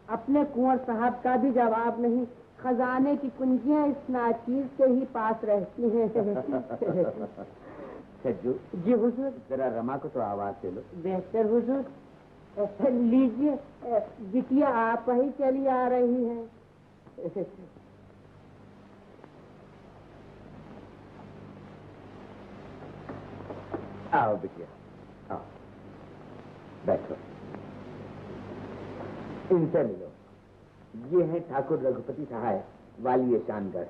S7: अपने कुंवर साहब का भी जवाब नहीं। खजाने की कुंजियां इस नाचीज के ही पास रहती हैं।
S5: सज्जू
S7: जी हुजूर।
S5: जरा रमा को तो आवाज दे लो।
S7: बेहतर हुजूर। लीजिए, बिटिया आप ही चली आ रही हैं।
S5: आओ बिटिया, आओ, बैठो। इनसे मिलो। ये हैं ठाकुर रघुपति सहाय, वाली शानगढ़।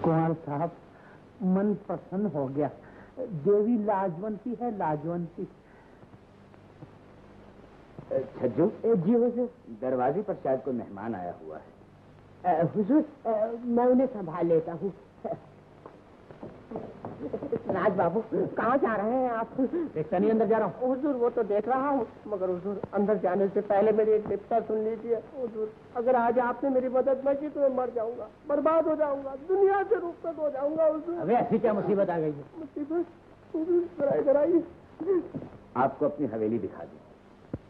S4: कुंवर साहब, मन प्रसन्न हो गया। देवी लाजवंती है, लाजवंती।
S5: छज्जू
S7: जी हुजूर।
S5: दरवाजे पर शायद कोई मेहमान आया हुआ है।
S7: हुजूर, मैं उन्हें संभाल लेता हूँ। राज बाबू, कहाँ जा रहे हैं आप?
S1: देखता नहीं अंदर जा रहा हूँ।
S7: हुजूर, वो तो देख रहा हूँ, मगर हुजूर अंदर जाने से पहले मेरी एक विपदा सुन लीजिए। हुजूर, अगर आज आपने मेरी मदद न की तो मैं मर जाऊंगा, बर्बाद हो जाऊंगा, दुनिया से रुखसत हो जाऊंगा। हुजूर,
S1: अबे ऐसी क्या मुसीबत आ गई है?
S7: मुसीबत? हुजूर, जरा इधर आइए।
S5: आपको अपनी हवेली दिखा दी।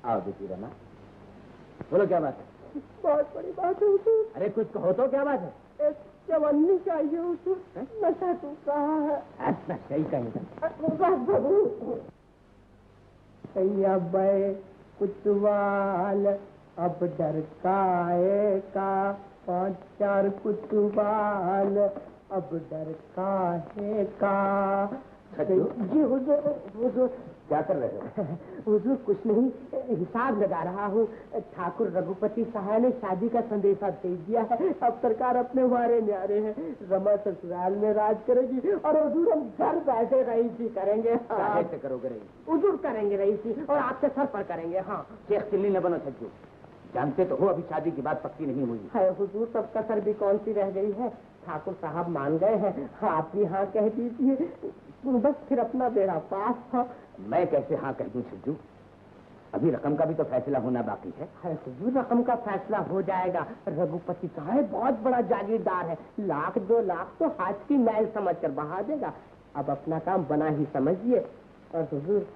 S5: आओ बेटी रमा, बोलो क्या बात है?
S7: बहुत बड़ी बात है हुजूर।
S1: अरे कुछ कहो तो, क्या बात है?
S7: एक जवानी चाहिए हुजूर, नशा टूट रहा है।
S1: अच्छा, सही कहेगा।
S7: राज बाबू, बै कुतवाल अब डर काए का, 5-4 कुतवाल अब डर काहे का। जी हुजूर। हुजूर,
S5: क्या कर रहे हो?
S7: हुजूर कुछ नहीं, हिसाब लगा रहा हूँ। ठाकुर रघुपति सहाय ने शादी का संदेशा भेज दिया है। अब सरकार अपने वारे न्यारे हैं। रमा ससुराल में राज करेगी और हुजूर हम घर बैठे रईसी करेंगे।
S5: कैसे करोगे रही?
S7: हुजूर करेंगे रईसी, और आपके सर पर करेंगे। हाँ,
S5: शेख चिल्ली न बनो छज्जू। जानते तो हो अभी शादी की बात पक्की नहीं हुई
S7: है हुजूर, तब कसर भी कौन सी रह गई है। ठाकुर साहब मान गए हैं, आप भी हाँ कह दीजिए, बस फिर अपना बेड़ा पास था।
S5: मैं कैसे हाँ कह दूं छज्जू? अभी रकम का भी तो फैसला होना बाकी है।
S7: हुजूर, रकम का फैसला हो जाएगा। रघुपति साहब बहुत बड़ा जागीरदार है, 1-2 लाख तो हाथ की मैल समझ कर बहा देगा। अब अपना काम बना ही समझिए। और हुजूर,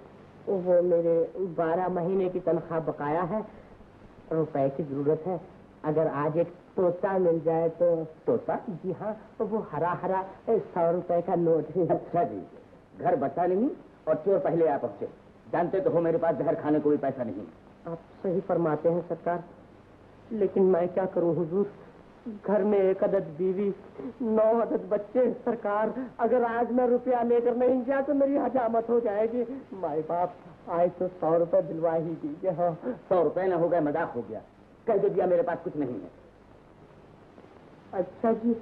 S7: वो मेरे 12 महीने की तनख्वाह बकाया है, रुपए की जरूरत है। अगर आज एक तोता मिल जाए तो।
S5: तोता?
S7: जी हाँ, तो वो हरा 100 रुपए का नोट है।
S5: अच्छा जी, घर बचा नहीं और चोर पहले आ पहुंचे। जानते तो हो मेरे पास जहर खाने को भी पैसा नहीं।
S7: आप सही फरमाते हैं सरकार, लेकिन मैं क्या करूं हुजूर, घर में 1 अदद बीवी, 9 अदद बच्चे। सरकार, अगर आज मैं रुपया लेकर नहीं गया तो मेरी हजामत हो जाएगी। माई बाप, आज तो 100 रुपए दिलवा ही दीजिए। हाँ,
S5: 100 रुपए न हो गए, मजाक हो गया। कह दे दिया मेरे पास कुछ नहीं है।
S7: अच्छा जी,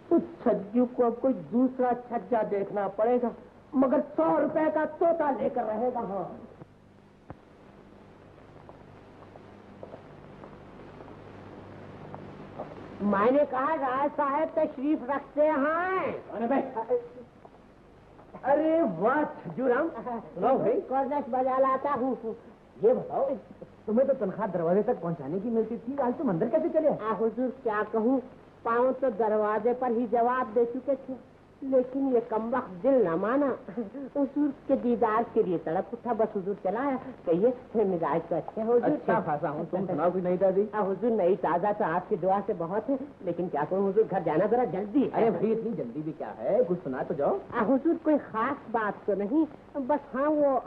S7: तो छज्जू को अब कोई दूसरा छज्जा देखना पड़ेगा, मगर 100 रुपए का तोता लेकर रहेगा। हाँ, मैंने कहा राय साहब तशरीफ रखते हैं।
S1: अरे वाह छज्जूराम, सुनाओ भाई।
S7: कॉर्नश बजा लाता हूँ।
S1: ये बताओ, तुम्हें तो तनख्वाह दरवाजे तक पहुंचाने की मिलती थी, आज तुम अंदर कैसे चले?
S7: हुजूर क्या कहूँ, पाँव तो दरवाजे पर ही जवाब दे चुके थे, लेकिन ये कमबख्त दिल न माना। हुजूर के दीदार के लिए तड़प उठा, बस हुजूर चलाया। कहिए मिजाज तो अच्छे हो हुजूर।
S1: अच्छा खासा हूँ, तुम सुनाओ कोई नई ताज़ी?
S7: हुजूर नई ताज़ा तो आपकी दुआ से बहुत है, लेकिन क्या कहूँ हुजूर, घर जाना जरा जल्दी।
S1: अरे भाई इतनी जल्दी भी क्या है, कुछ सुना तो जाओ।
S7: हुजूर कोई खास बात तो नहीं, बस हाँ वो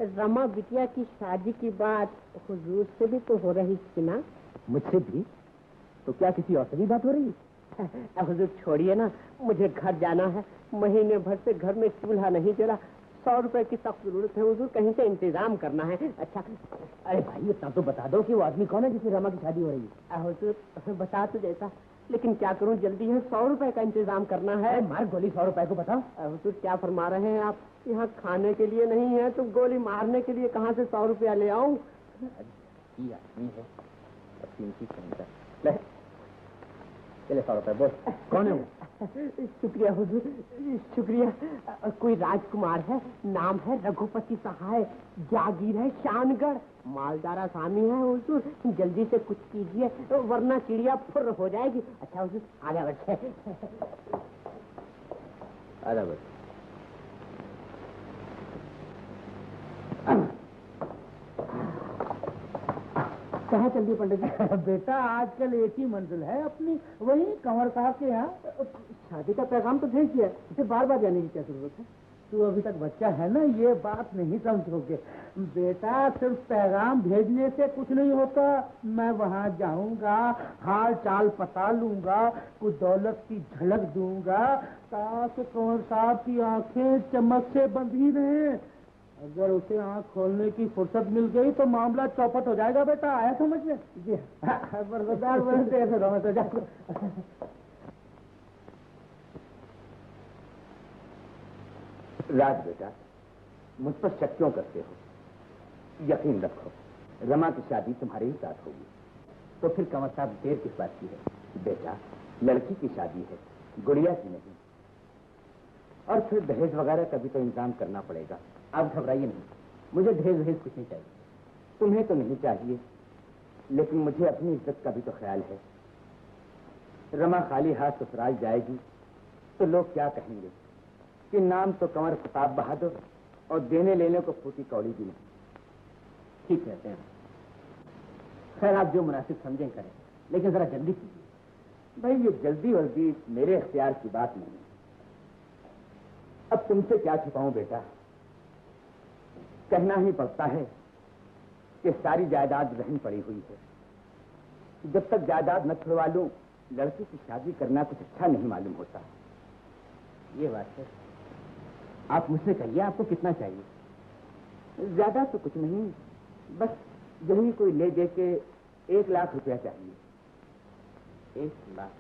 S7: रमा बिटिया की शादी की बात हुजूर से भी तो हो रही थी ना?
S1: मुझसे भी? तो क्या किसी और से भी बात हो रही?
S7: हुजूर छोड़िए ना, मुझे घर जाना है। महीने भर से घर में चूल्हा नहीं जला, 100 रुपए की सख्त जरूरत है हुजूर, कहीं से इंतजाम करना है। अच्छा,
S1: अरे भाई इतना तो बता दो कि वो आदमी कौन है जिसकी रमा की शादी हो रही है?
S7: हुजूर बता तो देता, लेकिन क्या करूं, जल्दी है, 100 रुपए का इंतजाम करना है।
S1: मार गोली 100 रुपए को बताओ।
S7: हुजूर क्या फरमा रहे हैं आप, यहाँ खाने के लिए नहीं है तो गोली मारने के लिए कहाँ से 100 रुपया ले आऊं?
S1: आदमी है, चले 100 रुपए बोल। कौन है वो?
S7: शुक्रिया हुजूर, शुक्रिया। कोई राजकुमार है, नाम है रघुपति सहाय, जागीर है शानगढ़, मालदार आसामी है हुजूर। जल्दी से कुछ कीजिए वरना चिड़िया फुर्र हो जाएगी। अच्छा हुजूर आधा वर्ष है।
S5: आधा वर्ष।
S1: कहाँ चल दिए पंडित जी?
S4: बेटा आजकल एक ही मंजिल है अपनी, वही कंवर साहब के यहाँ।
S1: शादी का पैगाम तो भेज दिया, इसे बार बार जाने की क्या जरूरत है?
S4: तू अभी तक बच्चा है ना, ये बात नहीं समझोगे। बेटा सिर्फ पैगाम भेजने से कुछ नहीं होता। मैं वहाँ जाऊंगा, हाल चाल पता लूंगा, कुछ दौलत की झलक दूंगा ताकि कंवर साहब की आंखें चमक से बंधी रहे। अगर उसे आंख खोलने की फुर्सत मिल गई तो मामला चौपट हो जाएगा। बेटा आया समझ में? जी बरदार बनते ऐसे रहो तो जाओ।
S6: राज बेटा, मुझ पर शक क्यों करते हो? यकीन रखो, रमा की शादी तुम्हारे ही साथ होगी।
S5: तो फिर कंवर साहब देर किस बात की है?
S6: बेटा, लड़की की शादी है, गुड़िया की नहीं। और फिर दहेज वगैरह का भी तो इंतजाम करना पड़ेगा।
S5: आप घबराइए नहीं, मुझे दहेज वहेज कुछ नहीं चाहिए।
S6: तुम्हें तो नहीं चाहिए, लेकिन मुझे अपनी इज्जत का भी तो ख्याल है। रमा खाली हाथ ससुराल जाएगी तो लोग क्या कहेंगे कि नाम तो कंवर प्रताप बहादुर और देने लेने को फूटी कौड़ी भी नहीं।
S5: ठीक कहते हैं। खैर आप जो मुनासिब समझें करें, लेकिन जरा जल्दी कीजिए।
S6: भाई ये जल्दी वल्दी मेरे इख्तियार की बात नहीं। अब तुमसे क्या छुपाऊं बेटा, कहना ही पड़ता है कि सारी जायदाद रहन पड़ी हुई है। जब तक जायदाद न छुड़वा लूं, लड़की की शादी करना कुछ अच्छा नहीं मालूम होता।
S5: ये बात है। आप मुझसे कहिए आपको कितना चाहिए?
S6: ज्यादा तो कुछ नहीं, बस यही कोई ले दे के 1 लाख रुपया चाहिए।
S5: 1 लाख?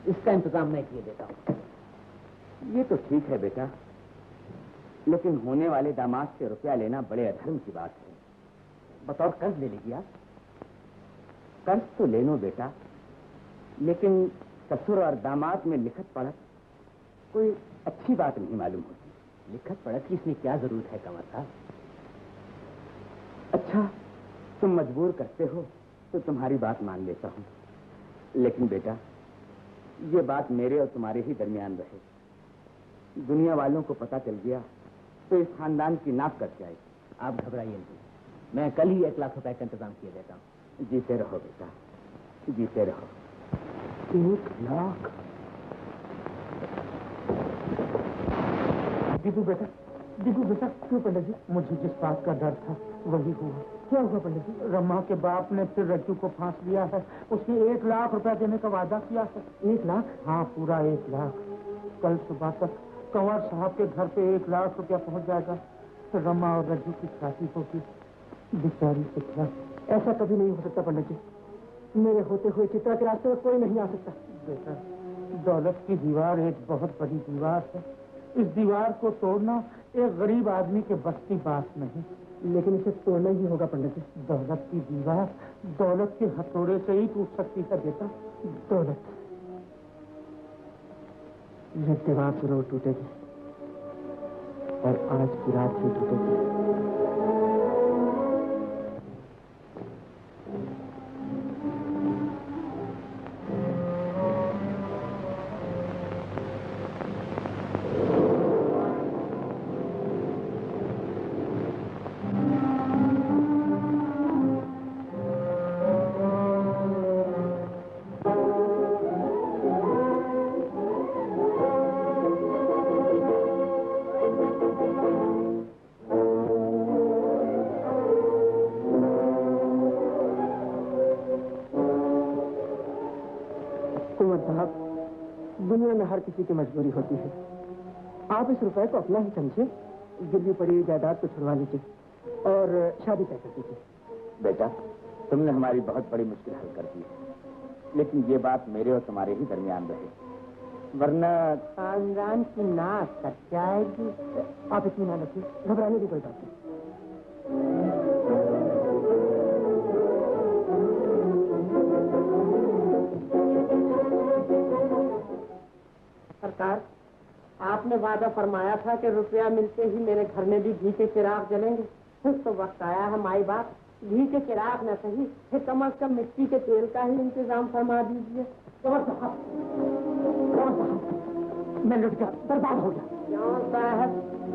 S5: इसका इंतजाम मैं किए देता हूँ।
S6: ये तो ठीक है बेटा, लेकिन होने वाले दामाद से रुपया लेना बड़े अधर्म की बात है।
S5: बतौर कर्ज ले लीजिए आप।
S6: कर्ज तो ले लो बेटा, लेकिन ससुर और दामाद में लिखत पढ़त कोई अच्छी बात नहीं मालूम होती।
S5: लिखत पढ़त की इसमें क्या जरूरत है कंवर साहब?
S6: अच्छा, तुम मजबूर करते हो तो तुम्हारी बात मान लेता हूँ, लेकिन बेटा ये बात मेरे और तुम्हारे ही दरमियान रहे। दुनिया वालों को पता चल गया तो इस खानदान की नाक कट जाएगी।
S5: आप घबराइए नहीं, मैं कल ही 1 लाख रुपए का इंतजाम किए देता हूँ।
S6: जीते रहो बेटा, जीते रहो।
S4: 1 लाख? दीपू बेटा, क्यों पंडित जी? मुझे जिस बात का डर था वही हुआ।
S1: क्या हुआ पंडित जी?
S4: रमा के बाप ने फिर रज्जू को फांस लिया है। उसने 1 लाख रुपया देने का वादा किया है।
S1: 1 लाख?
S4: हाँ, पूरा 1 लाख। कल सुबह तक कंवर साहब के घर पे 1 लाख रुपया पहुंच जाएगा तो रमा और रज्जू की शादी होगी। बेचारी चित्रा।
S1: ऐसा कभी नहीं हो सकता पंडित जी। मेरे होते हुए चित्रा के रास्ते में कोई नहीं आ सकता।
S4: बेटा, दौलत की दीवार एक बहुत बड़ी दीवार है। इस दीवार को तोड़ना एक गरीब आदमी के बस की बात नहीं।
S1: लेकिन इसे तोड़ना ही होगा पंडित जी।
S4: दौलत की दीवार दौलत के हथौड़े से ही टूट सकती है बेटा।
S1: दौलत, ये दीवार जरूर टूटेगी और आज की रात ही टूटेगी। दुनिया में हर किसी की मजबूरी होती है। आप इस रुपए को अपना ही समझिए, गिरवी पड़ी जायदाद को छुड़वा लीजिए और शादी तय कर दीजिए।
S6: बेटा, तुमने हमारी बहुत बड़ी मुश्किल हल कर दी, लेकिन ये बात मेरे और तुम्हारे ही दरमियान रहे, वरना
S7: खानदान की नाक कट जाएगी।
S1: आप इत्मीनान रखिए, घबराने की कोई बात नहीं।
S7: सरकार, आपने वादा फरमाया था कि रुपया मिलते ही मेरे घर में भी घी के चिराग जलेंगे। कुछ तो वक्त आया है माई बाप, घी के चिराग न सही, फिर कम से कम मिट्टी के तेल का ही इंतजाम फरमा दीजिए।
S1: कमर साहब, मैं लुट गया, बर्बाद हो गया।
S7: क्यों साहब,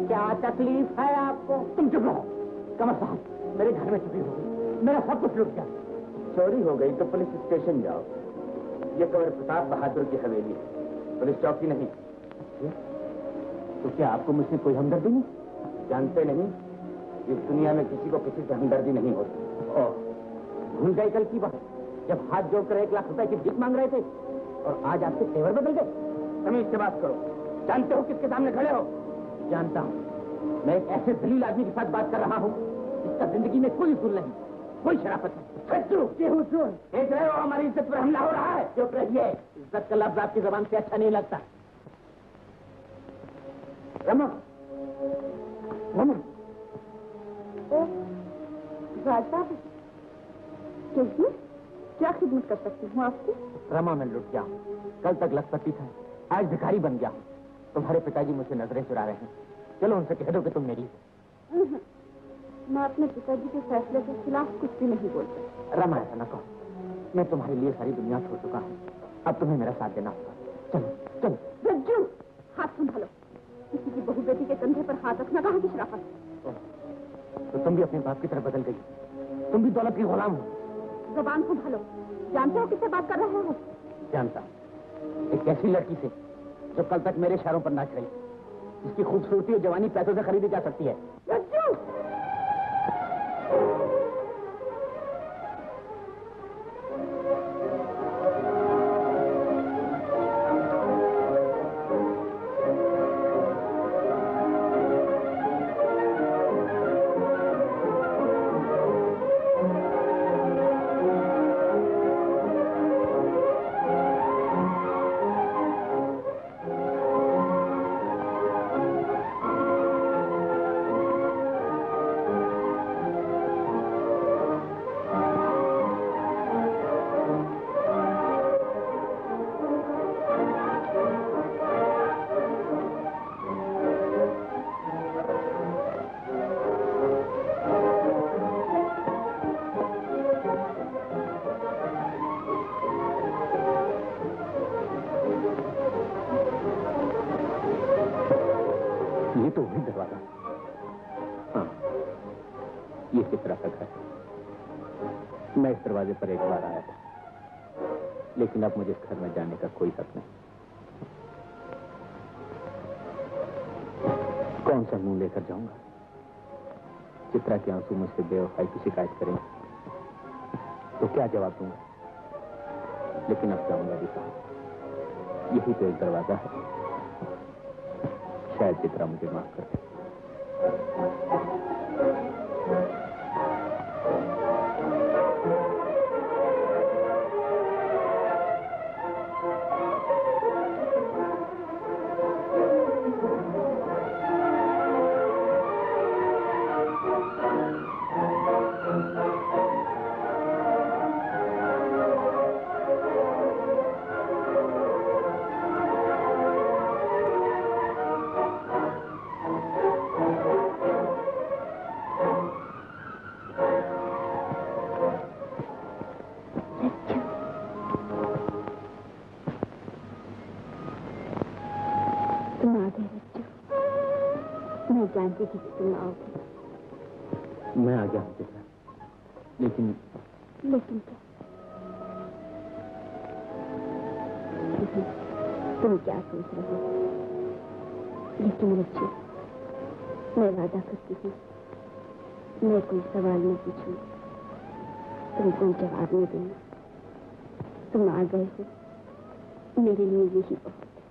S7: क्या तकलीफ है आपको?
S1: तुम चुप रहो। कमर साहब, मेरे घर में चोरी हो गई, मेरा सब कुछ लुट गया।
S6: चोरी हो गई तो पुलिस स्टेशन जाओ। ये कंवर प्रताप बहादुर की हवेली है, पुलिस चौकी नहीं।
S1: तो क्या आपको मुझसे कोई हमदर्दी नहीं?
S6: जानते नहीं, इस दुनिया में किसी को किसी से हमदर्दी नहीं होती।
S1: भूल गए कल की बात, जब हाथ जोड़कर 1 लाख रुपए की भीख मांग रहे थे और आज आपके तेवर बदल गए।
S6: तमीज से बात करो। जानते हो किसके सामने खड़े हो?
S1: जानता हूँ, मैं एक ऐसे दलील आदमी के साथ बात कर रहा हूँ जिसका जिंदगी में कोई उसूल नहीं, कोई शराफत नहीं।
S6: देख रहे हो हमारी इज्जत पर हमला हो रहा है।
S1: चुप रहिए, इज्जत का लफ्ज आपकी जबान से अच्छा नहीं लगता।
S6: रमा, रमा,
S2: साहब, कैसी क्या खिदमत कर सकती हूँ आपकी?
S1: रमा, मैं लुट गया, कल तक लखपति था, आज भिखारी बन गया। तुम्हारे पिताजी मुझसे नजरें चुरा रहे हैं, चलो उनसे कह दो कि तुम मेरी।
S2: मैं अपने पिताजी के फैसले के खिलाफ कुछ भी नहीं बोलती।
S1: रमा, ऐसा न कहो, मैं तुम्हारे लिए सारी दुनिया छोड़ चुका हूँ, अब तुम्हें मेरा साथ देना होगा। चलो चलो।
S2: रज्जू, हाथ संभालो, किसी की बहू बेटी के कंधे पर हाथ रखना कहाँ की शराफत?
S1: तो तुम भी अपने बाप की तरफ बदल गई, तुम भी दौलत की गुलाम हो।
S2: जबान संभालो, जानते हो किससे बात कर रहे हो?
S1: जानता, एक ऐसी लड़की से जो कल तक मेरे इशारों पर नाच रही, जिसकी खूबसूरती और जवानी पैसों से खरीदी जा सकती है।
S2: रज्जू!
S1: ये तो वही दरवाजा। हाँ, ये चित्रा का घर। मैं इस दरवाजे पर एक बार आया था, लेकिन अब मुझे इस घर में जाने का कोई हक नहीं। कौन सा मुंह लेकर जाऊंगा? चित्रा के आंसू मुझसे बेवफाई की शिकायत करेंगे तो क्या जवाब दूंगा? लेकिन अब जाऊंगा भी कहां? यही तो एक दरवाजा है, शायद चित्रा मुझे माफ कर दे।
S2: जानती थी कि तुम आओगे।
S1: मैं आ गया हूँ चित्रा, लेकिन
S2: क्या? तुम क्या सोच रहे हो? लेकिन बच्चे, मैं वादा करती हूँ, मैं कोई सवाल नहीं पूछूंगी, तुम कोई जवाब नहीं देना। तुम आ गए हो, मेरे लिए यही बहुत है।